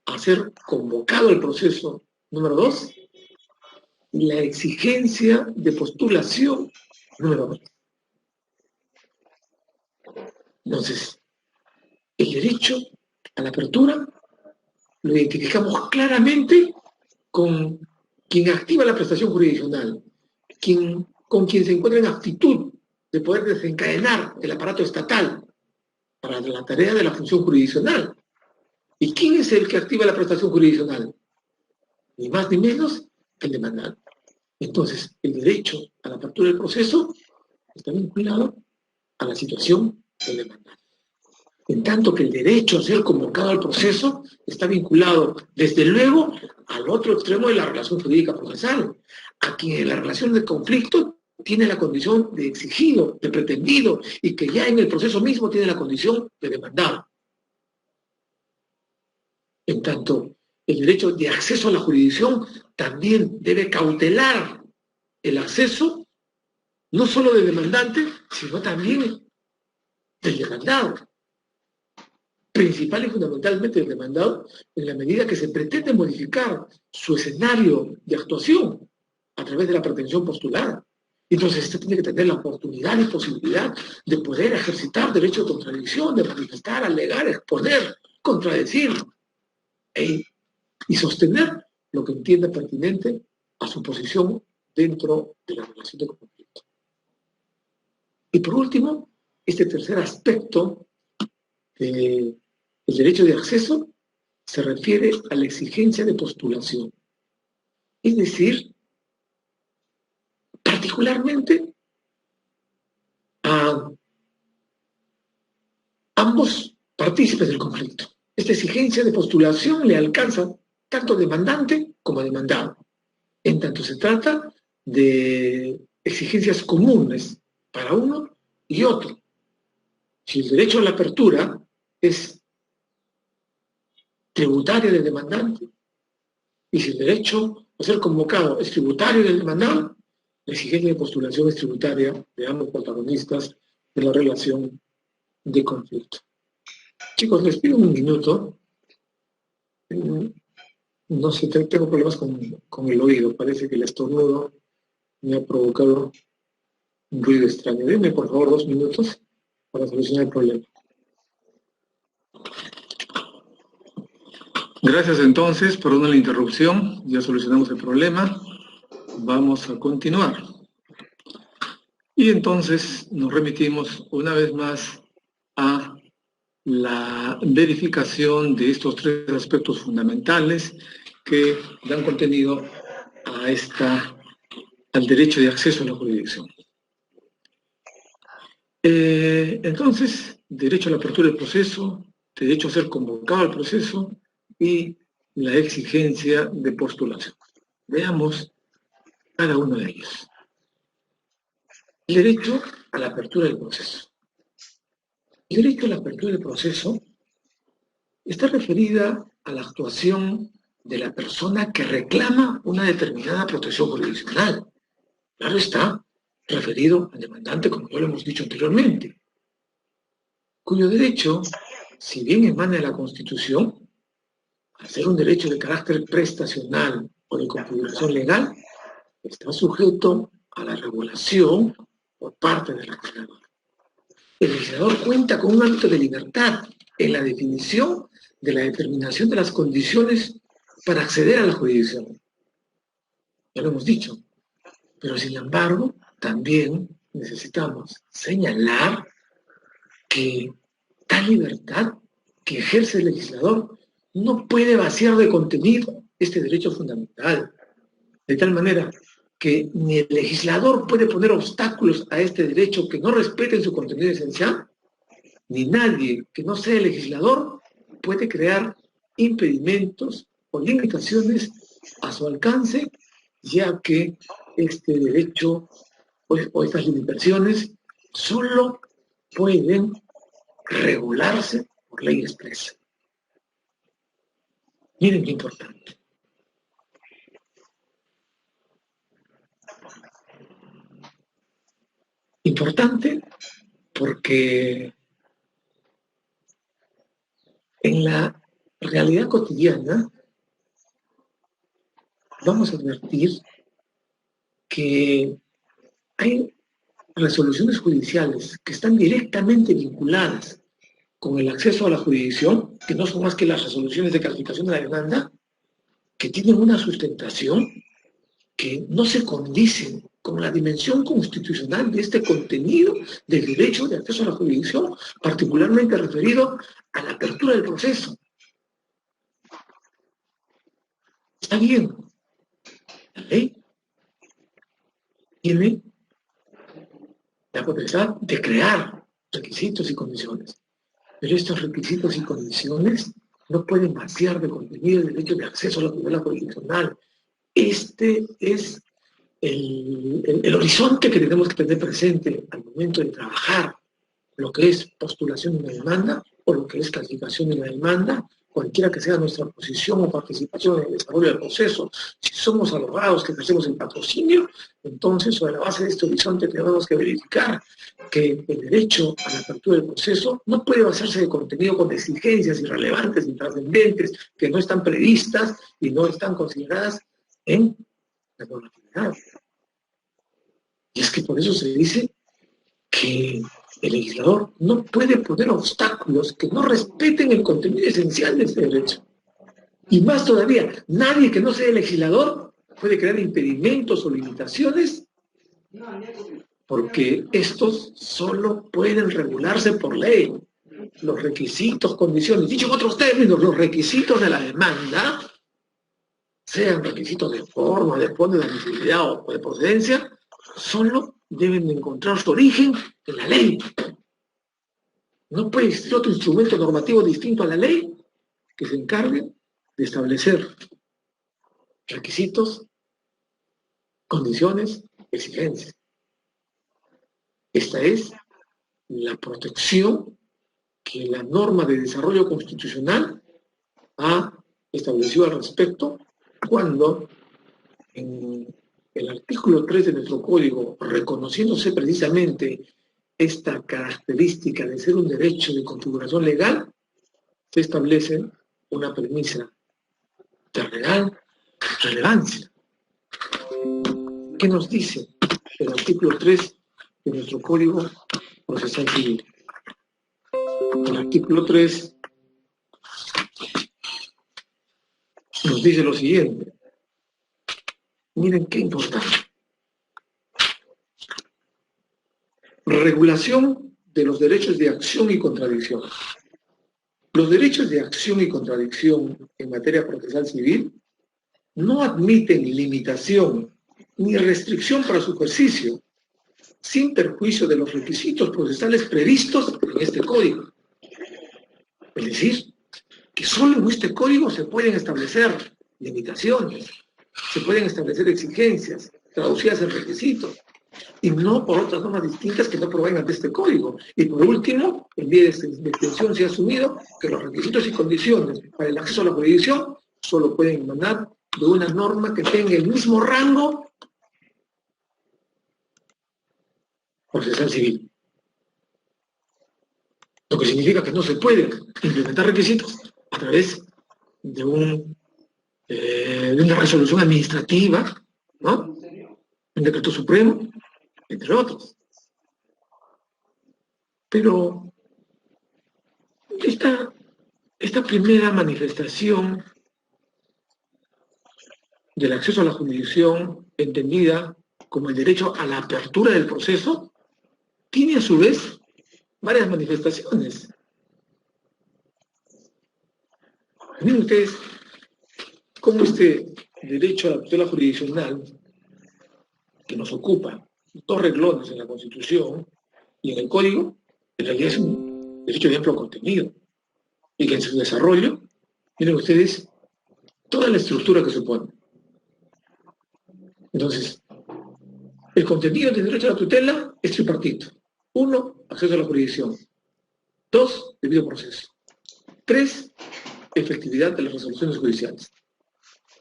a ser convocado al proceso. Número dos, la exigencia de postulación. Número dos. Entonces, el derecho a la apertura lo identificamos claramente con quien activa la prestación jurisdiccional, con quien se encuentra en aptitud de poder desencadenar el aparato estatal para la tarea de la función jurisdiccional. ¿Y quién es el que activa la prestación jurisdiccional? Ni más ni menos que el demandante. Entonces, el derecho a la apertura del proceso está vinculado a la situación del demandante. En tanto que el derecho a ser convocado al proceso está vinculado, desde luego, al otro extremo de la relación jurídica procesal, a quien en la relación de conflicto tiene la condición de exigido, de pretendido, y que ya en el proceso mismo tiene la condición de demandado. En tanto, el derecho de acceso a la jurisdicción también debe cautelar el acceso no solo del demandante, sino también del demandado. Principal y fundamentalmente del demandado, en la medida que se pretende modificar su escenario de actuación a través de la pretensión postulada. Entonces, este tiene que tener la oportunidad y posibilidad de poder ejercitar derecho de contradicción, de manifestar, alegar, exponer, contradecir y sostener lo que entienda pertinente a su posición dentro de la relación de conflicto. Y por último, este tercer aspecto, el derecho de acceso, se refiere a la exigencia de postulación. Es decir, particularmente a ambos partícipes del conflicto. Esta exigencia de postulación le alcanza tanto demandante como demandado, en tanto se trata de exigencias comunes para uno y otro. Si el derecho a la apertura es tributario del demandante, y si el derecho a ser convocado es tributario del demandado, la exigencia de postulación es tributaria de ambos protagonistas de la relación de conflicto. Chicos, les pido un minuto. No sé, tengo problemas con el oído, parece que el estornudo me ha provocado un ruido extraño. Denme, por favor, 2 minutos para solucionar el problema. Gracias entonces, perdón la interrupción, ya solucionamos el problema. Vamos a continuar. Y entonces nos remitimos una vez más a la verificación de estos 3 aspectos fundamentales que dan contenido al derecho de acceso a la jurisdicción. Entonces, derecho a la apertura del proceso, derecho a ser convocado al proceso y la exigencia de postulación. Veamos cada uno de ellos. El derecho a la apertura del proceso. El derecho a la apertura del proceso está referida a la actuación de la persona que reclama una determinada protección jurisdiccional. Claro está, referido al demandante, como ya lo hemos dicho anteriormente, cuyo derecho, si bien emana de la Constitución, al ser un derecho de carácter prestacional o de configuración legal, está sujeto a la regulación por parte del legislador. El legislador cuenta con un ámbito de libertad en la definición de la determinación de las condiciones para acceder a la jurisdicción. Ya lo hemos dicho. Pero sin embargo, también necesitamos señalar que tal libertad que ejerce el legislador no puede vaciar de contenido este derecho fundamental. De tal manera que ni el legislador puede poner obstáculos a este derecho que no respeten su contenido esencial, ni nadie que no sea el legislador puede crear impedimentos o limitaciones a su alcance, ya que este derecho o estas limitaciones solo pueden regularse por ley expresa. Miren qué importante. Importante porque en la realidad cotidiana vamos a advertir que hay resoluciones judiciales que están directamente vinculadas con el acceso a la jurisdicción, que no son más que las resoluciones de calificación de la demanda, que tienen una sustentación que no se condicen con la dimensión constitucional de este contenido del derecho de acceso a la jurisdicción, particularmente referido a la apertura del proceso. Está bien, la ley tiene la potestad de crear requisitos y condiciones, pero estos requisitos y condiciones no pueden vaciar de contenido el derecho de acceso a la tutela jurisdiccional. Este es el horizonte que tenemos que tener presente al momento de trabajar lo que es postulación de una demanda o lo que es calificación de una demanda, cualquiera que sea nuestra posición o participación en el desarrollo del proceso. Si somos abogados que ejercemos el patrocinio, entonces sobre la base de este horizonte tenemos que verificar que el derecho a la apertura del proceso no puede basarse de contenido con exigencias irrelevantes, intrascendentes, que no están previstas y no están consideradas en la normatividad. Y es que por eso se dice que el legislador no puede poner obstáculos que no respeten el contenido esencial de este derecho. Y más todavía, nadie que no sea el legislador puede crear impedimentos o limitaciones porque estos solo pueden regularse por ley. Los requisitos, condiciones, dicho en otros términos, los requisitos de la demanda, sean requisitos de forma, de fondo, de admisibilidad o de procedencia, solo deben encontrar su origen en la ley. No puede existir otro instrumento normativo distinto a la ley que se encargue de establecer requisitos, condiciones, exigencias. Esta es la protección que la norma de desarrollo constitucional ha establecido al respecto cuando en el artículo 3 de nuestro código, reconociéndose precisamente esta característica de ser un derecho de configuración legal, se establece una premisa de real relevancia. ¿Qué nos dice el artículo 3 de nuestro Código Procesal Civil? El artículo 3 nos dice lo siguiente. Miren qué importante. Regulación de los derechos de acción y contradicción. Los derechos de acción y contradicción en materia procesal civil no admiten limitación ni restricción para su ejercicio, sin perjuicio de los requisitos procesales previstos en este código. Es decir, que solo en este código se pueden establecer limitaciones, se pueden establecer exigencias traducidas en requisitos, y no por otras normas distintas que no provengan de este código. Y por último, en vía de extensión se ha asumido que los requisitos y condiciones para el acceso a la jurisdicción solo pueden emanar de una norma que tenga el mismo rango procesal civil. Lo que significa que no se pueden implementar requisitos a través de una resolución administrativa, ¿no? Un decreto supremo, entre otros. Pero esta primera manifestación del acceso a la jurisdicción, entendida como el derecho a la apertura del proceso, tiene a su vez varias manifestaciones. Miren ustedes cómo este derecho a la tutela jurisdiccional, que nos ocupa 2 renglones en la Constitución y en el Código, en realidad es un derecho de amplio contenido, y que en su desarrollo, miren ustedes toda la estructura que supone. Entonces, el contenido del derecho a la tutela es tripartito. 1, acceso a la jurisdicción. 2, debido proceso. 3, efectividad de las resoluciones judiciales.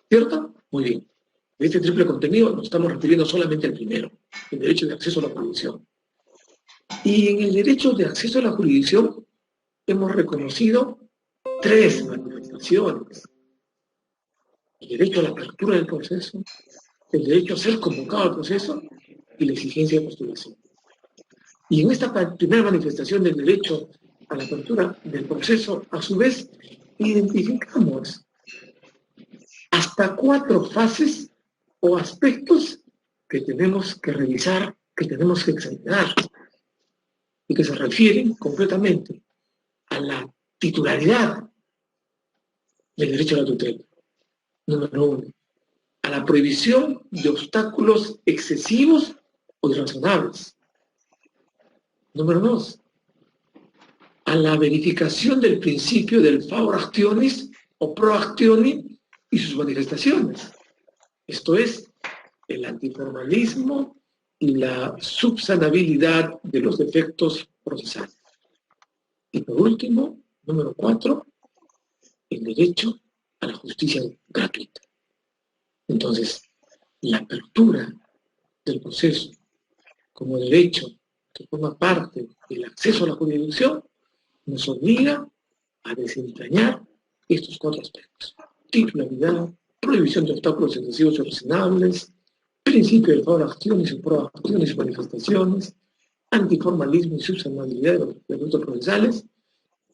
¿Cierto? Muy bien. De este triple contenido nos estamos refiriendo solamente al primero, el derecho de acceso a la jurisdicción. Y en el derecho de acceso a la jurisdicción hemos reconocido 3 manifestaciones. El derecho a la apertura del proceso, el derecho a ser convocado al proceso y la exigencia de postulación. Y en esta primera manifestación del derecho a la apertura del proceso, a su vez, identificamos hasta 4 fases o aspectos que tenemos que revisar, que tenemos que examinar, y que se refieren concretamente a la titularidad del derecho a la tutela. Número 1, a la prohibición de obstáculos excesivos o irrazonables. Número 2, a la verificación del principio del favor actionis o pro actionis y sus manifestaciones. Esto es, el antiformalismo y la subsanabilidad de los defectos procesales. Y por último, número 4, el derecho a la justicia gratuita. Entonces, la apertura del proceso como derecho que forma parte del acceso a la jurisdicción nos obliga a desentrañar estos 4 aspectos: titularidad, prohibición de obstáculos excesivos y razonables, principio del favor acciones y proacciones y manifestaciones, antiformalismo y subsanabilidad de los defectos procesales.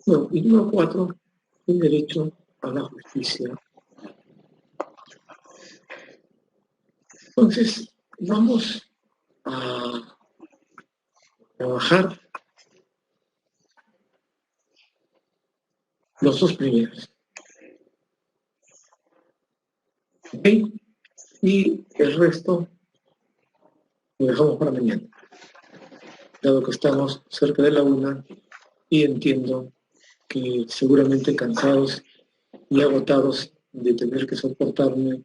Bueno, y número 4, el derecho a la justicia. Entonces, vamos a trabajar los 2 primeros. ¿Ok? Y el resto lo dejamos para mañana, dado que estamos cerca de la 1 y entiendo que seguramente cansados y agotados de tener que soportarme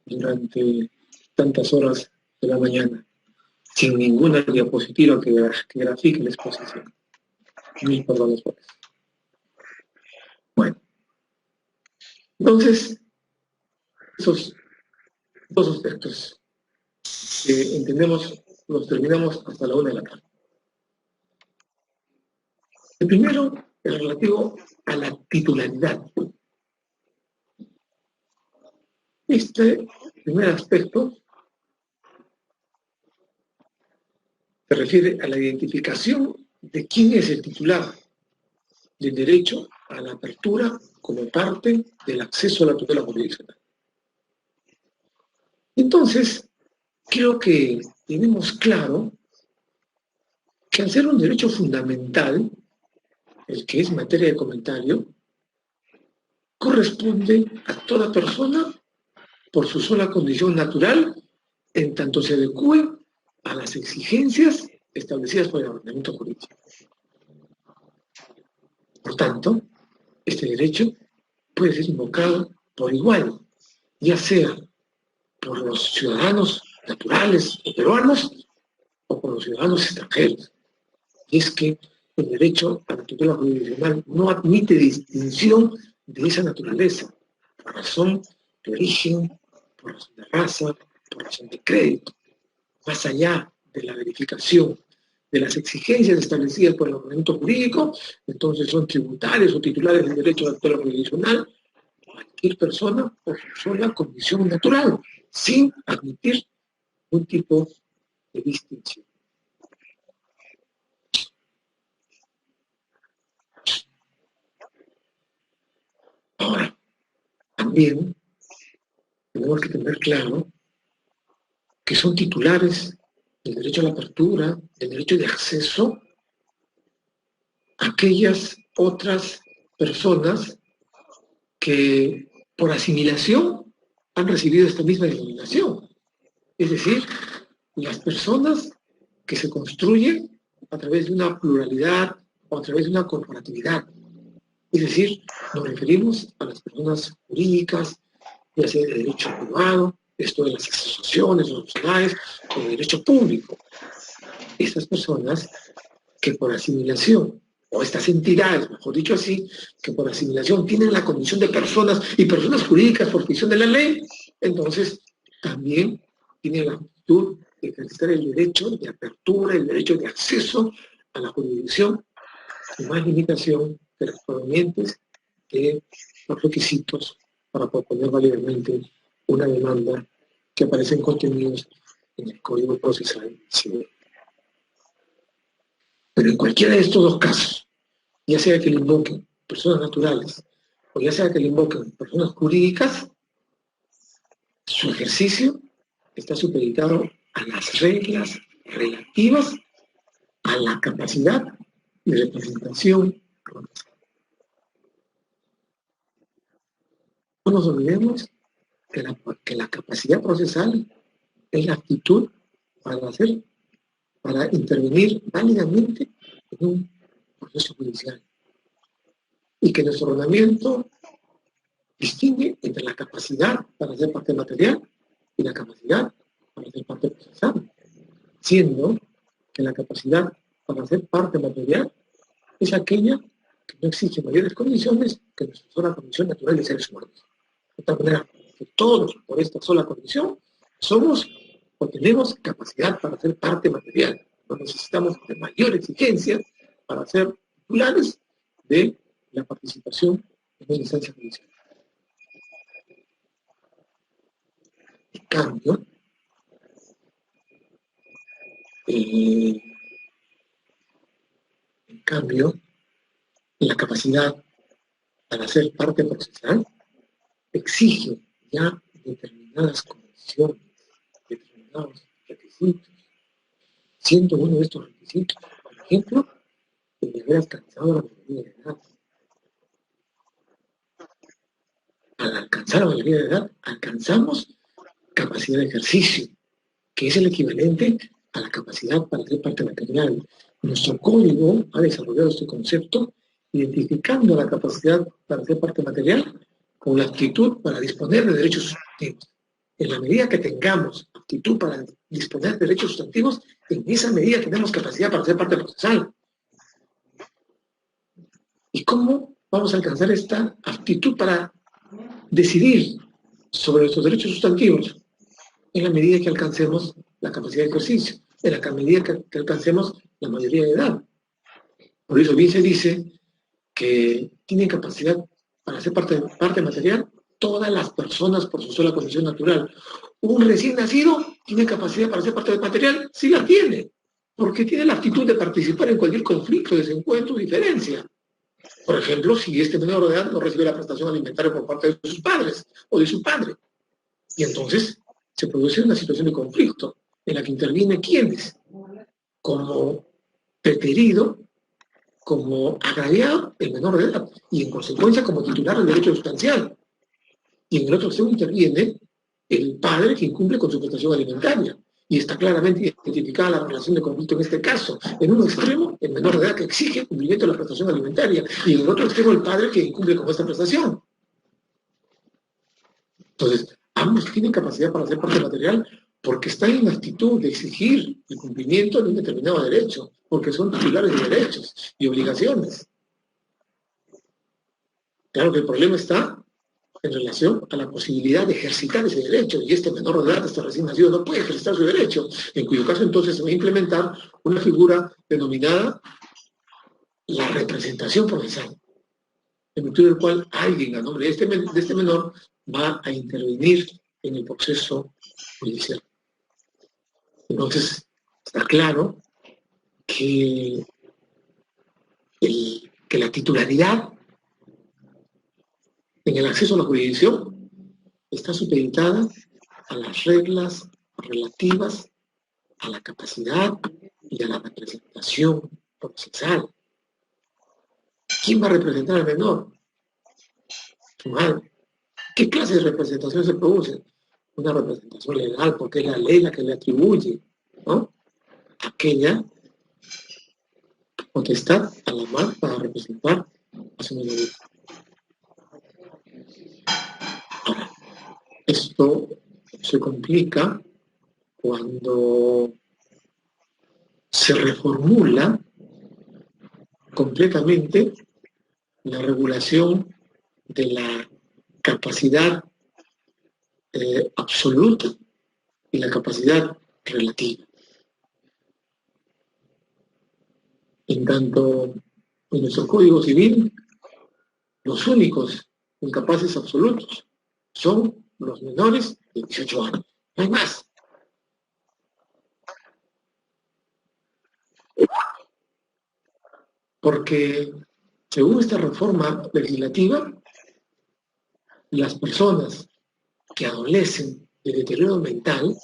durante tantas horas de la mañana, sin ninguna diapositiva que grafique la exposición. Mil perdones por eso. Bueno, entonces, esos 2 aspectos que entendemos los terminamos hasta la 1 de la tarde. El primero es relativo a la titularidad. Este primer aspecto se refiere a la identificación de quién es el titular del derecho a la apertura como parte del acceso a la tutela jurisdiccional. Entonces, creo que tenemos claro que al ser un derecho fundamental, el que es materia de comentario, corresponde a toda persona por su sola condición natural, en tanto se adecue a las exigencias establecidas por el ordenamiento jurídico. Por tanto, este derecho puede ser invocado por igual, ya sea por los ciudadanos naturales o peruanos o por los ciudadanos extranjeros. Y es que el derecho a la tutela jurisdiccional no admite distinción de esa naturaleza, por razón de origen, por razón de raza, por razón de crédito. Más allá de la verificación de las exigencias establecidas por el ordenamiento jurídico, entonces son tributarios o titulares del derecho a la tutela jurisdiccional cualquier persona por su sola condición natural, sin admitir un tipo de distinción. Ahora, también tenemos que tener claro que son titulares del derecho a la apertura, del derecho de acceso, aquellas otras personas que por asimilación han recibido esta misma denominación. Es decir, las personas que se construyen a través de una pluralidad o a través de una corporatividad. Es decir, nos referimos a las personas jurídicas, ya sea de derecho privado, esto de las asociaciones, los sociedades, o de derecho público. Estas personas que por asimilación, o estas entidades, mejor dicho así, que por asimilación tienen la condición de personas y personas jurídicas por ficción de la ley, entonces también tienen la aptitud de ejercer el derecho de apertura, el derecho de acceso a la jurisdicción, sin más limitación que las provenientes de los requisitos para proponer válidamente una demanda que aparecen contenidos en el Código Procesal Civil. Pero en cualquiera de estos dos casos, ya sea que le invoquen personas naturales o ya sea que le invoquen personas jurídicas, su ejercicio está supeditado a las reglas relativas a la capacidad de representación. No nos olvidemos que la capacidad procesal es la aptitud para intervenir válidamente en un proceso judicial. Y que nuestro ordenamiento distingue entre la capacidad para ser parte material y la capacidad para ser parte procesal, siendo que la capacidad para ser parte material es aquella que no exige mayores condiciones que nuestra sola condición natural de seres humanos. De tal manera que todos, por esta sola condición, somos o tenemos capacidad para ser parte material. No necesitamos de mayor exigencia para ser titulares de la participación en una instancia judicial. En cambio, la capacidad para ser parte procesal exige ya determinadas condiciones, determinados requisitos, siendo uno de estos requisitos, por ejemplo, el de haber alcanzado la mayoría de edad. Al alcanzar la mayoría de edad, alcanzamos capacidad de ejercicio, que es el equivalente a la capacidad para ser parte material. Nuestro código ha desarrollado este concepto identificando la capacidad para ser parte material con la aptitud para disponer de derechos sustantivos. En la medida que tengamos aptitud para disponer de derechos sustantivos, en esa medida tenemos capacidad para ser parte procesal. ¿Y cómo vamos a alcanzar esta aptitud para decidir sobre nuestros derechos sustantivos? En la medida que alcancemos la capacidad de ejercicio, en la medida que alcancemos la mayoría de edad. Por eso bien se dice que tienen capacidad para ser parte material todas las personas por su sola condición natural. Un recién nacido tiene capacidad para ser parte material, sí la tiene. porque tiene la actitud de participar en cualquier conflicto, desencuentro o diferencia. Por ejemplo, si este menor de edad no recibe la prestación alimentaria por parte de sus padres o de su padre. Y entonces se produce una situación de conflicto en la que interviene quiénes, como preterido, como agraviado el menor de edad y en consecuencia como titular del derecho sustancial. Y en el otro extremo interviene el padre que incumple con su prestación alimentaria. Y está claramente identificada la relación de conflicto en este caso. En un extremo, el menor de edad que exige cumplimiento de la prestación alimentaria. Y en el otro extremo, el padre que incumple con esta prestación. Entonces, ambos tienen capacidad para ser parte material porque están en actitud de exigir el cumplimiento de un determinado derecho, porque son titulares de derechos y obligaciones. Claro que el problema está en relación a la posibilidad de ejercitar ese derecho, y este menor de edad, este recién nacido, no puede ejercitar su derecho, en cuyo caso entonces se va a implementar una figura denominada la representación procesal, en virtud del cual alguien a nombre de este menor va a intervenir en el proceso judicial. Entonces, está claro que la titularidad en el acceso a la jurisdicción está supeditada a las reglas relativas a la capacidad y a la representación procesal. ¿Quién va a representar al menor? Su madre. ¿Qué clase de representación se produce? Una representación legal, porque es la ley la que le atribuye, ¿no?, aquella potestad a la madre para representar a su menor. Ahora, esto se complica cuando se reformula completamente la regulación de la capacidad absoluta y la capacidad relativa. En tanto, en nuestro Código Civil, los únicos incapaces absolutos son los menores de 18 años. No hay más. Porque, según esta reforma legislativa, las personas que adolecen de deterioro mental,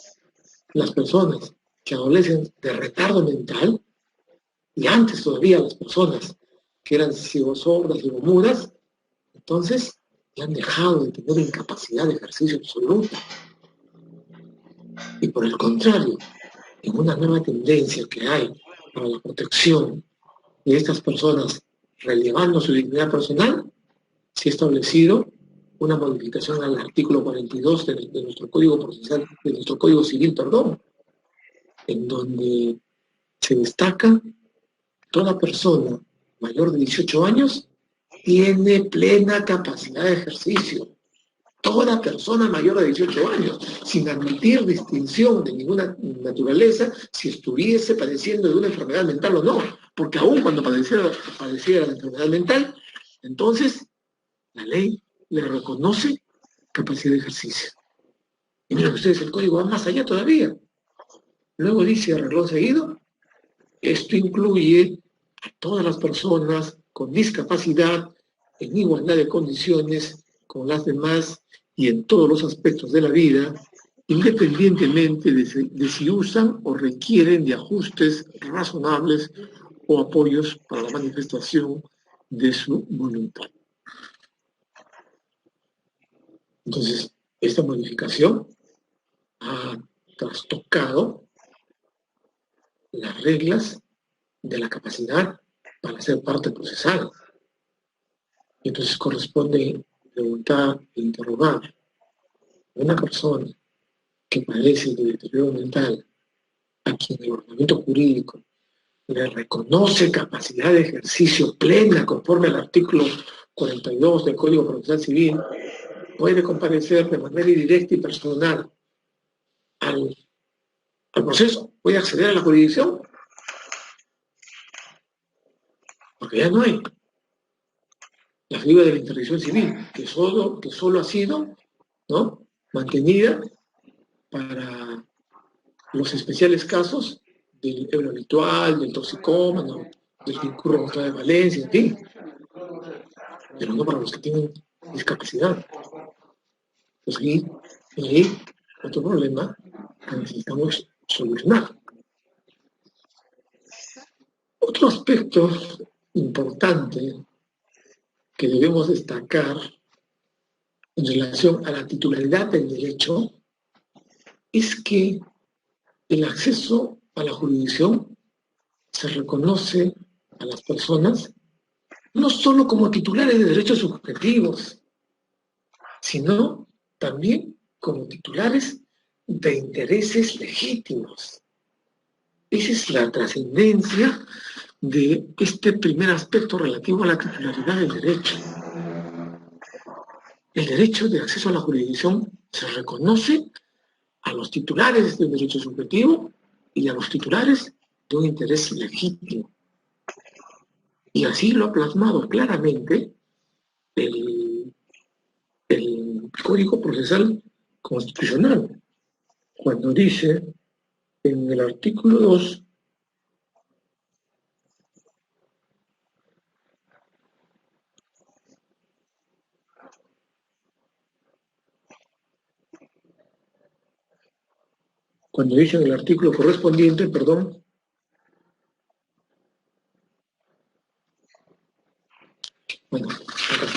las personas que adolecen de retardo mental, y antes todavía las personas que eran ciegos-sordas, ciego-mudas, entonces ya han dejado de tener incapacidad de ejercicio absoluta. Y por el contrario, en una nueva tendencia que hay para la protección de estas personas, relevando su dignidad personal, se ha establecido una modificación al artículo 42 de nuestro Código Procesal, de nuestro Código Civil, en donde se destaca toda persona mayor de 18 años tiene plena capacidad de ejercicio. Toda persona mayor de 18 años, sin admitir distinción de ninguna naturaleza, si estuviese padeciendo de una enfermedad mental o no, porque aún cuando padeciera la enfermedad mental, entonces la ley le reconoce capacidad de ejercicio. Y miren ustedes, el código va más allá todavía. Luego dice, a renglón seguido, esto incluye a todas las personas con discapacidad en igualdad de condiciones con las demás y en todos los aspectos de la vida, independientemente de si usan o requieren de ajustes razonables o apoyos para la manifestación de su voluntad. Entonces, esta modificación ha trastocado las reglas de la capacidad para ser parte procesal. Y entonces corresponde preguntar e interrogar a una persona que padece de deterioro mental, a quien el ordenamiento jurídico le reconoce capacidad de ejercicio plena conforme al artículo 42 del Código Procesal Civil, puede comparecer de manera indirecta y personal al proceso, puede acceder a la jurisdicción, porque ya no hay la figura de la interdicción civil, que solo ha sido, ¿no?, mantenida para los especiales casos del ebrio habitual, del toxicómano, del que incurre en estado de valencia, en fin, pero no para los que tienen discapacidad. Pues ahí otro problema que necesitamos solucionar. Otro aspecto importante que debemos destacar en relación a la titularidad del derecho es que el acceso a la jurisdicción se reconoce a las personas no solo como titulares de derechos subjetivos, sino también como titulares de intereses legítimos. Esa es la trascendencia de este primer aspecto relativo a la titularidad del derecho. El derecho de acceso a la jurisdicción se reconoce a los titulares de un derecho subjetivo y a los titulares de un interés legítimo. Y así lo ha plasmado claramente el Código Procesal Constitucional, cuando dice en el artículo 2, cuando dice en el artículo correspondiente, perdón, bueno, acá,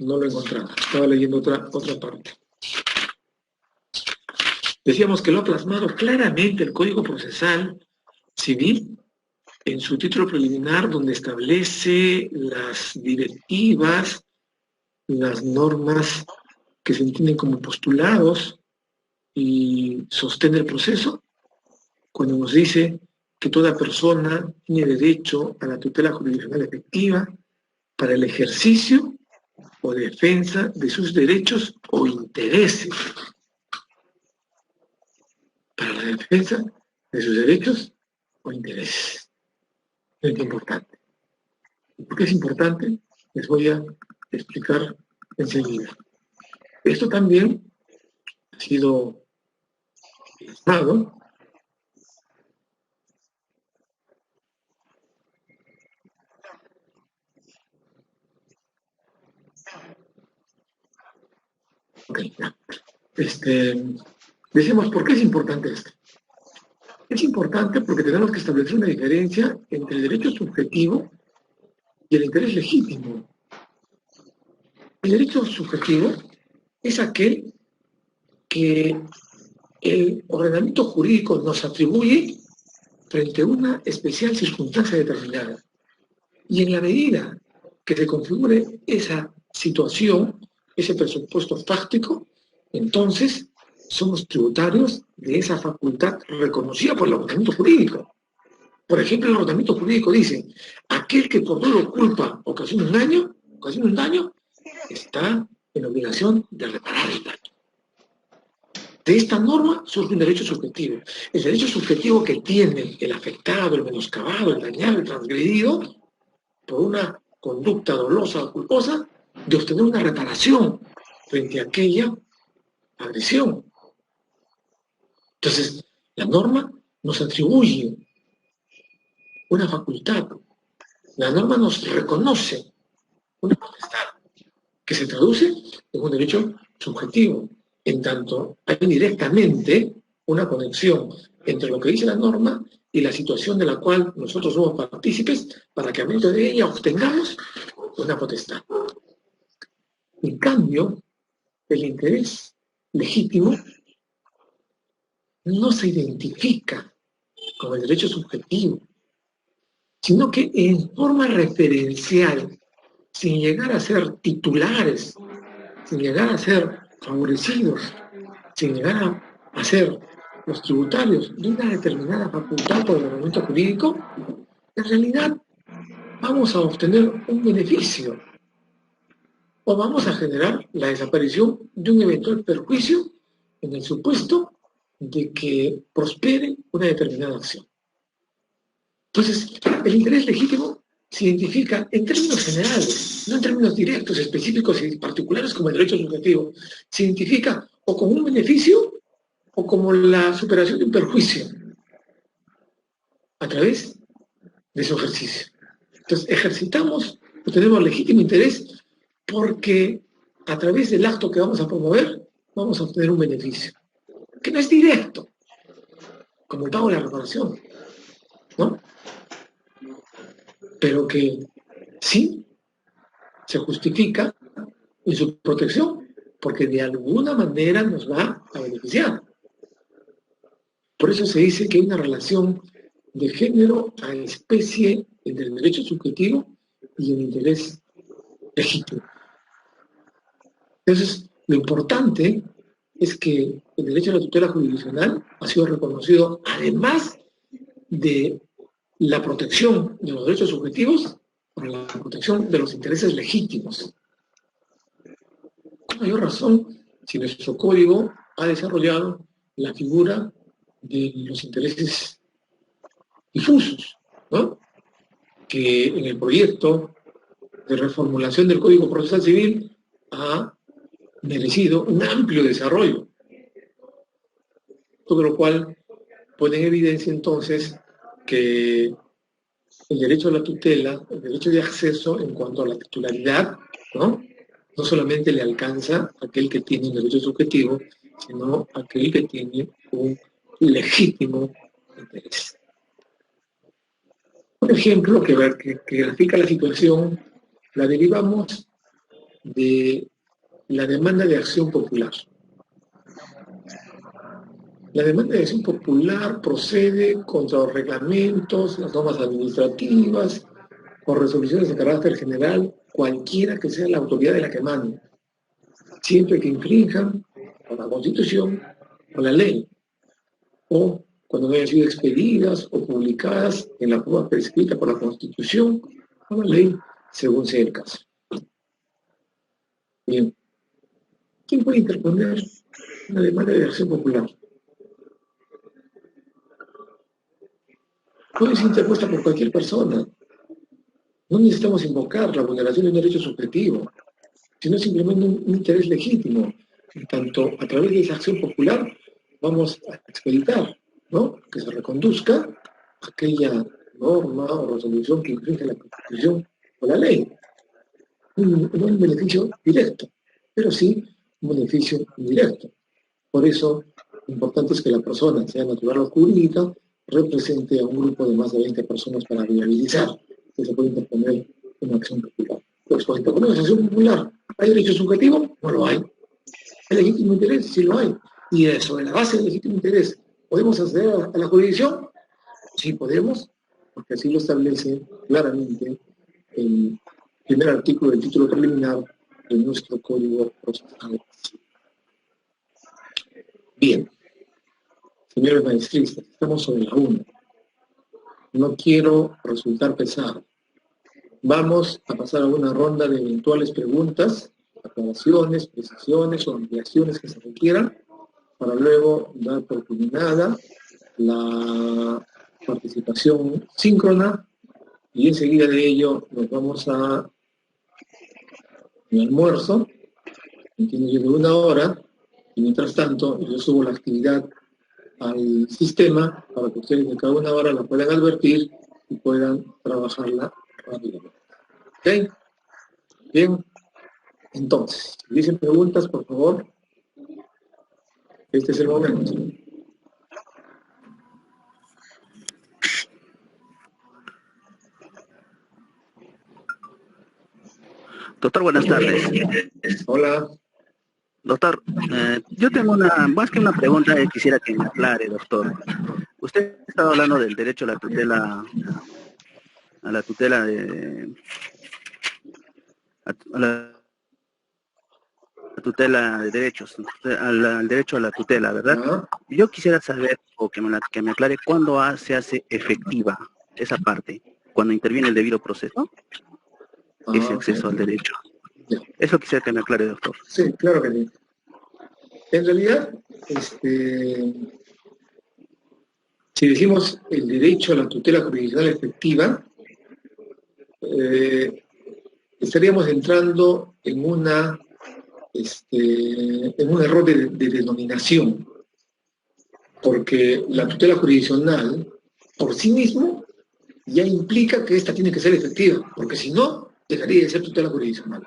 no lo encontraba, estaba leyendo otra parte. Decíamos que lo ha plasmado claramente el Código Procesal Civil en su título preliminar, donde establece las directivas, las normas que se entienden como postulados y sostiene el proceso, cuando nos dice que toda persona tiene derecho a la tutela jurisdiccional efectiva para el ejercicio o defensa de sus derechos o intereses. Para la defensa de sus derechos o intereses. Es importante. ¿Por qué es importante? Les voy a explicar enseguida. Esto también ha sido plasmado decimos, ¿por qué es importante esto? Es importante porque tenemos que establecer una diferencia entre el derecho subjetivo y el interés legítimo. El derecho subjetivo es aquel que el ordenamiento jurídico nos atribuye frente a una especial circunstancia determinada. Y en la medida que se configure esa situación, ese presupuesto fáctico, entonces somos tributarios de esa facultad reconocida por el ordenamiento jurídico. Por ejemplo, el ordenamiento jurídico dice, aquel que por dolo culpa ocasiona un daño, está en obligación de reparar el daño. De esta norma surge un derecho subjetivo. El derecho subjetivo que tiene el afectado, el menoscabado, el dañado, el transgredido, por una conducta dolosa o culposa, de obtener una reparación frente a aquella agresión. Entonces, la norma nos atribuye una facultad. La norma nos reconoce una potestad que se traduce en un derecho subjetivo, en tanto hay directamente una conexión entre lo que dice la norma y la situación de la cual nosotros somos partícipes para que a medio de ella obtengamos una potestad. En cambio, el interés legítimo no se identifica con el derecho subjetivo, sino que en forma referencial, sin llegar a ser titulares, sin llegar a ser favorecidos, sin llegar a ser los tributarios de una determinada facultad por el ordenamiento jurídico, en realidad vamos a obtener un beneficio o vamos a generar la desaparición de un eventual perjuicio en el supuesto de que prospere una determinada acción. Entonces, el interés legítimo se identifica en términos generales, no en términos directos, específicos y particulares como el derecho subjetivo. Se identifica o como un beneficio o como la superación de un perjuicio. a través de su ejercicio. Entonces, ejercitamos o tenemos legítimo interés porque a través del acto que vamos a promover, vamos a obtener un beneficio, que no es directo, como el pago de la reparación, ¿no? Pero que sí se justifica en su protección, porque de alguna manera nos va a beneficiar. Por eso se dice que hay una relación de género a especie entre el derecho subjetivo y el interés legítimo. Entonces, lo importante es que el derecho a la tutela jurisdiccional ha sido reconocido, además de la protección de los derechos subjetivos, por la protección de los intereses legítimos. Con mayor razón, si nuestro código ha desarrollado la figura de los intereses difusos, ¿no? Que en el proyecto de reformulación del Código Procesal Civil ha merecido un amplio desarrollo, todo lo cual pone en evidencia entonces que el derecho a la tutela, el derecho de acceso en cuanto a la titularidad, ¿no? No solamente le alcanza a aquel que tiene un derecho subjetivo, sino a aquel que tiene un legítimo interés. Un ejemplo que grafica la situación la derivamos de la demanda de acción popular. La demanda de acción popular procede contra los reglamentos, las normas administrativas o resoluciones de carácter general, cualquiera que sea la autoridad de la que mande, siempre que infrinjan o la Constitución o la ley, o cuando no hayan sido expedidas o publicadas en la forma prescrita por la Constitución o la ley, según sea el caso. Bien. ¿Quién puede interponer una demanda de acción popular? Puede ser interpuesta por cualquier persona. No necesitamos invocar la vulneración de un derecho subjetivo, sino simplemente un interés legítimo. En tanto, a través de esa acción popular vamos a expeditar, ¿no?, que se reconduzca aquella norma o resolución que infringe la Constitución o la ley. No un beneficio directo, pero sí un beneficio indirecto. Por eso, lo importante es que la persona, sea natural o jurídica, represente a un grupo de más de 20 personas para viabilizar que se puede interponer una acción popular. Pues cuando interponemos una acción popular, ¿hay derecho subjetivo? No lo hay. ¿Hay legítimo interés? Sí lo hay. Y sobre la base del legítimo interés, ¿podemos acceder a la jurisdicción? Sí podemos, porque así lo establece claramente el primer artículo del título preliminar de nuestro Código Procesal. Bien, señores maestristas, estamos sobre la 1. No quiero resultar pesado. Vamos a pasar a una ronda de eventuales preguntas, aclaraciones, precisiones o ampliaciones que se requieran, para luego dar por culminada la participación síncrona, y enseguida de ello nos vamos a mi almuerzo, que tiene yo de 1 hora, y mientras tanto yo subo la actividad al sistema para que ustedes de cada 1 hora la puedan advertir y puedan trabajarla rápidamente. ¿Ok? Bien. Entonces, si dicen preguntas, por favor, este es el momento. Doctor, buenas tardes. Hola. Doctor, yo tengo más que una pregunta, quisiera que me aclare, doctor. Usted estaba hablando del derecho a la tutela, tutela de derechos, al derecho a la tutela, ¿verdad? ¿Ah? Yo quisiera saber, o que me aclare, ¿cuándo se hace efectiva esa parte? ¿Cuando interviene el debido proceso? Ese acceso al derecho. Ya. Eso quisiera que me aclare, doctor. Sí, claro que sí. En realidad, si decimos el derecho a la tutela jurisdiccional efectiva, estaríamos entrando en un error de denominación, porque la tutela jurisdiccional por sí mismo ya implica que esta tiene que ser efectiva, porque si no, dejaría de ser tutela jurisdiccional.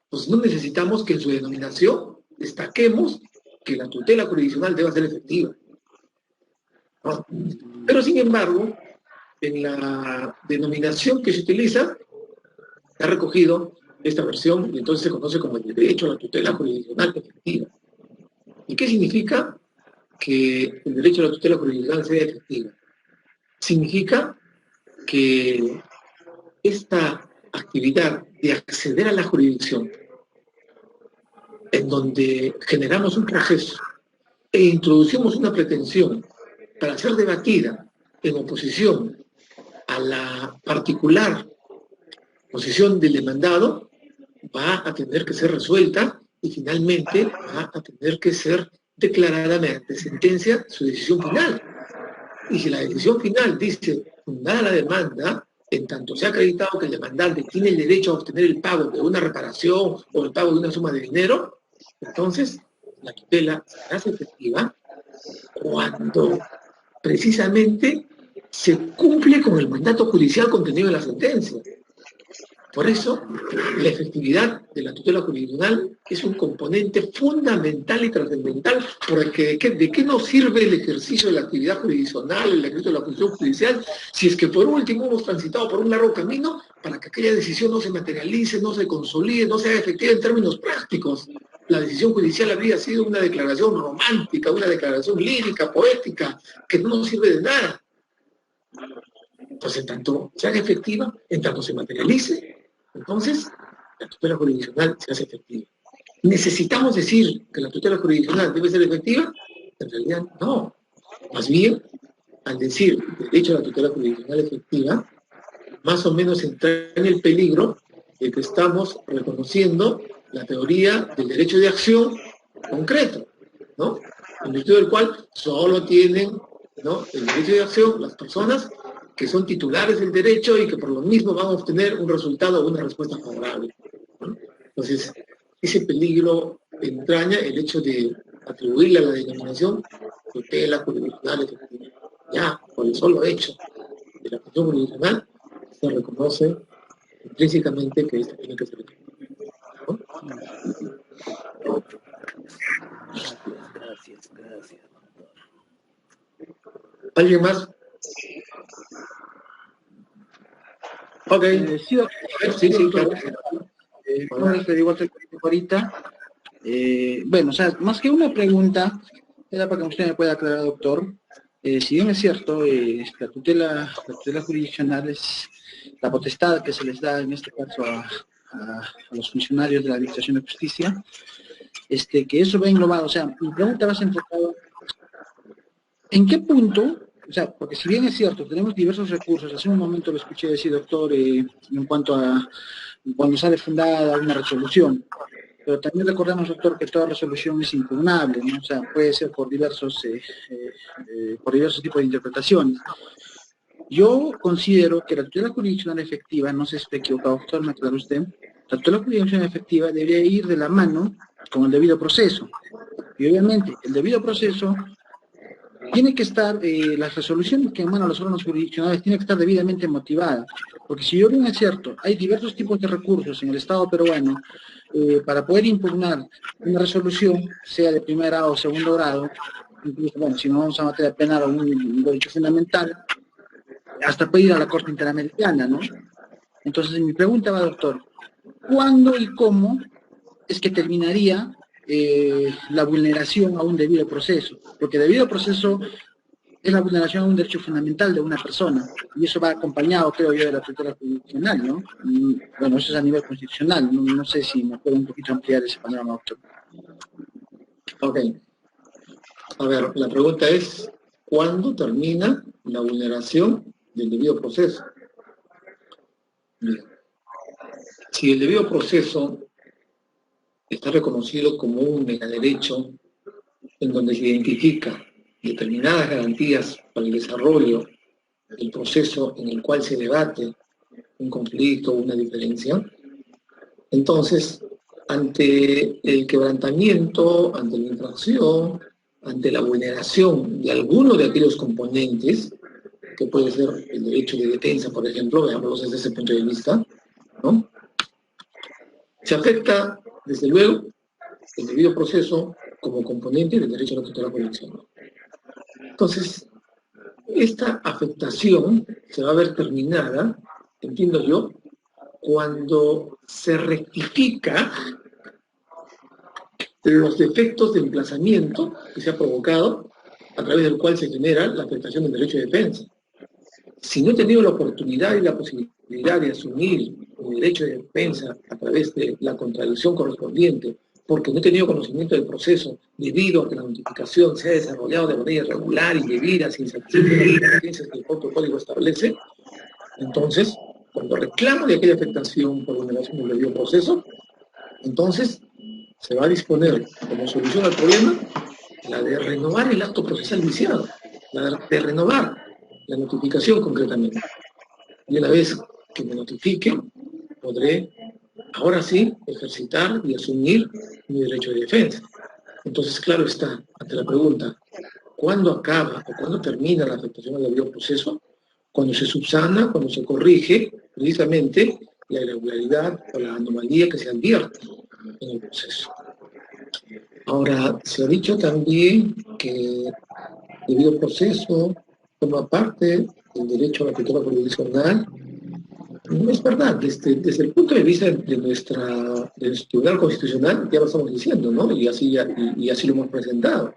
Entonces no necesitamos que en su denominación destaquemos que la tutela jurisdiccional deba ser efectiva, ¿no? Pero sin embargo, en la denominación que se utiliza, ha recogido esta versión y entonces se conoce como el derecho a la tutela jurisdiccional efectiva. ¿Y qué significa que el derecho a la tutela jurisdiccional sea efectiva? Significa que esta actividad de acceder a la jurisdicción, en donde generamos un proceso e introducimos una pretensión para ser debatida en oposición a la particular posición del demandado, va a tener que ser resuelta y finalmente va a tener que ser declarada mediante sentencia su decisión final. Y si la decisión final dice fundada la demanda, en tanto se ha acreditado que el demandante tiene el derecho a obtener el pago de una reparación o el pago de una suma de dinero, entonces la tutela se hace efectiva cuando precisamente se cumple con el mandato judicial contenido en la sentencia. Por eso, la efectividad de la tutela jurisdiccional es un componente fundamental y trascendental, porque ¿de qué nos sirve el ejercicio de la actividad jurisdiccional, el ejercicio de la función judicial, si es que por último hemos transitado por un largo camino para que aquella decisión no se materialice, no se consolide, no sea efectiva en términos prácticos? La decisión judicial habría sido una declaración romántica, una declaración lírica, poética, que no nos sirve de nada. Pues en tanto se haga efectiva, en tanto se materialice, entonces la tutela jurisdiccional se hace efectiva. ¿Necesitamos decir que la tutela jurisdiccional debe ser efectiva? En realidad no. Más bien, al decir derecho a la tutela jurisdiccional efectiva, más o menos entraña el peligro de que estamos reconociendo la teoría del derecho de acción concreto, ¿no? En virtud del cual solo tienen, ¿no?, el derecho de acción las personas que son titulares del derecho y que por lo mismo van a obtener un resultado o una respuesta favorable, ¿no? Entonces, ese peligro entraña el hecho de atribuirle a la denominación tutela jurisdiccional efectiva. Ya, por el solo hecho de la función jurisdiccional, se reconoce intrínsecamente que esto tiene que ser efectiva, ¿no? Gracias. ¿Alguien más? Ok. Sí, Claro. pero igual te ahorita. Bueno, o sea, más que una pregunta, era para que usted me pueda aclarar, doctor. Si bien es cierto, la tutela jurisdiccional es la potestad que se les da en este caso a los funcionarios de la Administración de Justicia, que eso va englobado. O sea, mi pregunta va a ser enfocada ¿en qué punto? O sea, porque si bien es cierto, tenemos diversos recursos, hace un momento lo escuché decir, doctor, en cuanto a cuando sale fundada una resolución, pero también recordamos, doctor, que toda resolución es impugnable, ¿no? O sea, puede ser por diversos tipos de interpretaciones. Yo considero que la tutela jurisdiccional efectiva, no sé si estoy equivocado, doctor, me aclara usted, la tutela jurisdiccional efectiva debería ir de la mano con el debido proceso. Y obviamente, el debido proceso tiene que estar, las resoluciones que emanan los órganos jurisdiccionales tienen que estar debidamente motivadas, porque si yo bien es cierto, hay diversos tipos de recursos en el Estado peruano para poder impugnar una resolución, sea de primer grado o segundo grado, incluso, bueno, si no vamos a materia penal o un derecho fundamental, hasta puede ir a la Corte Interamericana, ¿no? Entonces mi pregunta va, doctor, ¿cuándo y cómo es que terminaría la vulneración a un debido proceso? Porque debido proceso es la vulneración a un derecho fundamental de una persona, y eso va acompañado, creo yo, de la tutela jurisdiccional, ¿no? Bueno, eso es a nivel constitucional, no sé si me puede un poquito ampliar ese panorama, doctor. Ok. A ver, la pregunta es, ¿cuándo termina la vulneración del debido proceso? Bien. Si el debido proceso está reconocido como un megaderecho en donde se identifica determinadas garantías para el desarrollo del proceso en el cual se debate un conflicto o una diferencia, entonces, ante el quebrantamiento, ante la infracción, ante la vulneración de alguno de aquellos componentes que puede ser el derecho de defensa, por ejemplo, veámoslo desde ese punto de vista, ¿no? Se afecta, desde luego, el debido proceso como componente del derecho a la tutela jurisdiccional. Entonces, esta afectación se va a ver terminada, entiendo yo, cuando se rectifica los defectos de emplazamiento que se ha provocado a través del cual se genera la afectación del derecho de defensa. Si no he tenido la oportunidad y la posibilidad de asumir mi derecho de defensa a través de la contradicción correspondiente, porque no he tenido conocimiento del proceso debido a que la notificación se ha desarrollado de manera irregular y debida sin satisfacer las exigencias que el propio código establece, entonces, cuando reclamo de aquella afectación por vulneración del debido proceso, entonces se va a disponer como solución al problema la de renovar el acto procesal viciado, la de renovar la notificación concretamente. Y una vez que me notifiquen, podré ahora sí ejercitar y asumir mi derecho de defensa. Entonces, claro está, ante la pregunta, ¿cuándo acaba o cuándo termina la afectación al debido proceso? Cuando se subsana, cuando se corrige precisamente la irregularidad o la anomalía que se advierte en el proceso. Ahora, se ha dicho también que el debido proceso forma parte del derecho a la tutela jurisdiccional. No es verdad, desde el punto de vista de nuestro Tribunal Constitucional ya lo estamos diciendo, ¿no? Y así lo hemos presentado.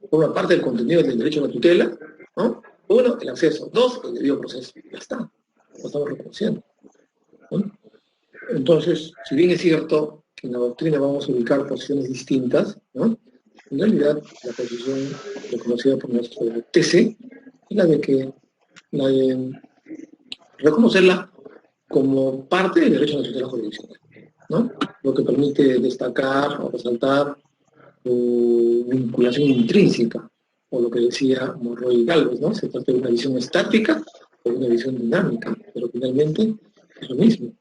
Forma parte del contenido del derecho a la tutela, ¿no? 1, el acceso. 2, el debido proceso. Ya está, lo estamos reconociendo, ¿no? Entonces, si bien es cierto que en la doctrina vamos a ubicar posiciones distintas, ¿no? En realidad, la posición reconocida por nuestro TC es la de reconocerla como parte del derecho a la tutela jurisdiccional, ¿no? Lo que permite destacar o resaltar su vinculación intrínseca, o lo que decía Monroy y Galvez, ¿no? Se trata de una visión estática o una visión dinámica, pero finalmente es lo mismo.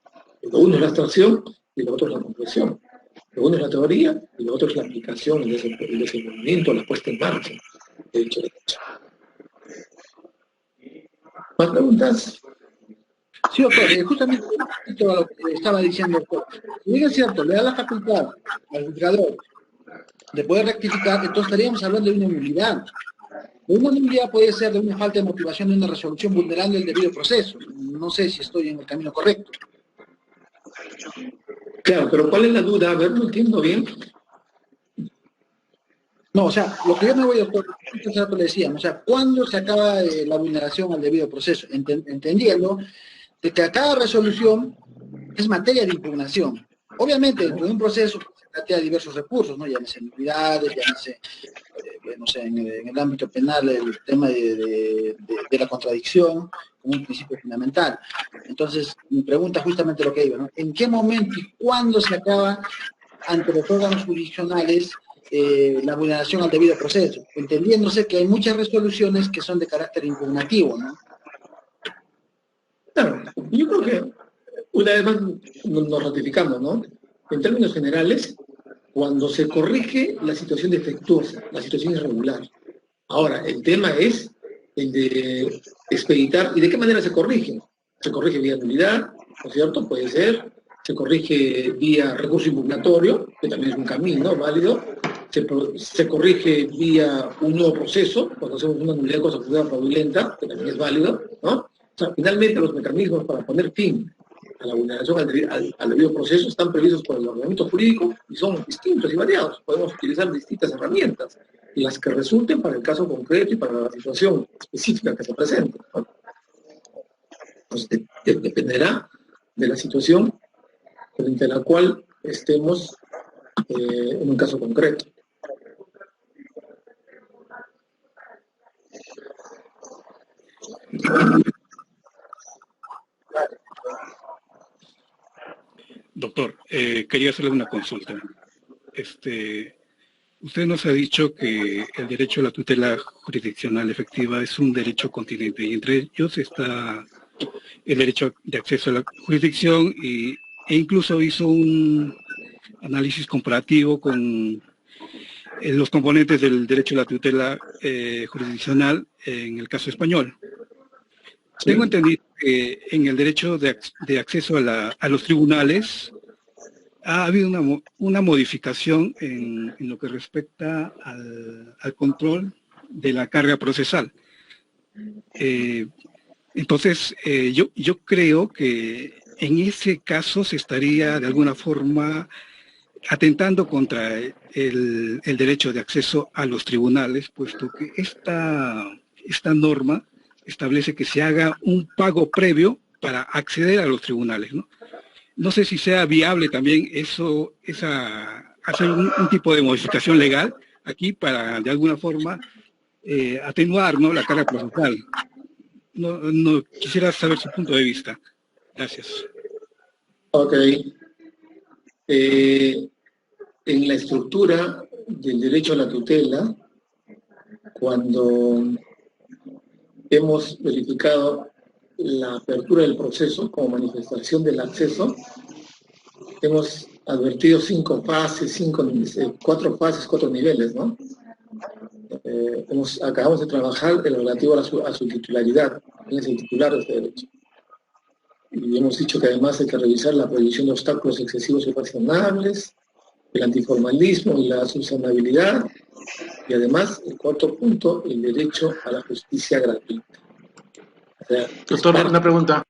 Lo uno es la abstracción y lo otro es la comprensión. Lo uno es la teoría y lo otro es la aplicación, el desenvolvimiento, la puesta en marcha de dicho derecho. ¿Más preguntas? Sí, doctor, justamente lo que estaba diciendo, doctor. Si bien es cierto, le da la facultad al juzgador de poder rectificar, entonces estaríamos hablando de una nulidad. Una nulidad puede ser de una falta de motivación de una resolución vulnerando el debido proceso. No sé si estoy en el camino correcto. Claro, pero ¿cuál es la duda? A ver, no entiendo bien. No, o sea, lo que yo me voy a hace rato le decíamos, o sea, ¿cuándo se acaba la vulneración al debido proceso? Entendiendo de que cada resolución es materia de impugnación. Obviamente, dentro de un proceso se plantea diversos recursos, ¿no? Llámese nulidades, llámese, no sé, en el ámbito penal, el tema de la contradicción, como un principio fundamental. Entonces, mi pregunta justamente lo que iba, ¿no? ¿En qué momento y cuándo se acaba ante los órganos jurisdiccionales la vulneración al debido proceso? Entendiéndose que hay muchas resoluciones que son de carácter impugnativo, ¿no? Claro, yo creo que una vez más nos ratificamos, ¿no? En términos generales, cuando se corrige la situación defectuosa, la situación irregular. Ahora, el tema es el de expeditar, ¿y de qué manera se corrige? Se corrige vía nulidad, ¿no es cierto? Puede ser, se corrige vía recurso impugnatorio, que también es un camino válido, se corrige vía un nuevo proceso, cuando hacemos una nulidad de cosa fraudulenta, que también es válido, ¿no? O sea, finalmente los mecanismos para poner fin a la vulneración al debido proceso están previstos por el ordenamiento jurídico y son distintos y variados. Podemos utilizar distintas herramientas, las que resulten para el caso concreto y para la situación específica que se presente, ¿no? Entonces, dependerá de la situación frente a la cual estemos en un caso concreto. Doctor, quería hacerle una consulta. Usted nos ha dicho que el derecho a la tutela jurisdiccional efectiva es un derecho continente y entre ellos está el derecho de acceso a la jurisdicción e incluso hizo un análisis comparativo con los componentes del derecho a la tutela jurisdiccional en el caso español. Tengo entendido que en el derecho de acceso a los tribunales ha habido una modificación en lo que respecta al control de la carga procesal. Entonces, yo creo que en ese caso se estaría de alguna forma atentando contra el derecho de acceso a los tribunales, puesto que esta norma establece que se haga un pago previo para acceder a los tribunales, ¿no? No sé si sea viable también hacer un tipo de modificación legal aquí para de alguna forma atenuar, ¿no?, la carga procesal. No quisiera saber su punto de vista. Gracias. Ok. En la estructura del derecho a la tutela, cuando hemos verificado la apertura del proceso como manifestación del acceso, hemos advertido 5 fases, 4 fases, 4 niveles, ¿no? Acabamos de trabajar en lo relativo a su titularidad, quién es el titular de este derecho. Y hemos dicho que además hay que revisar la prohibición de obstáculos excesivos y irrazonables, el antiformalismo y la subsanabilidad, y además, el 4º punto, el derecho a la justicia gratuita. O sea, doctor, una pregunta.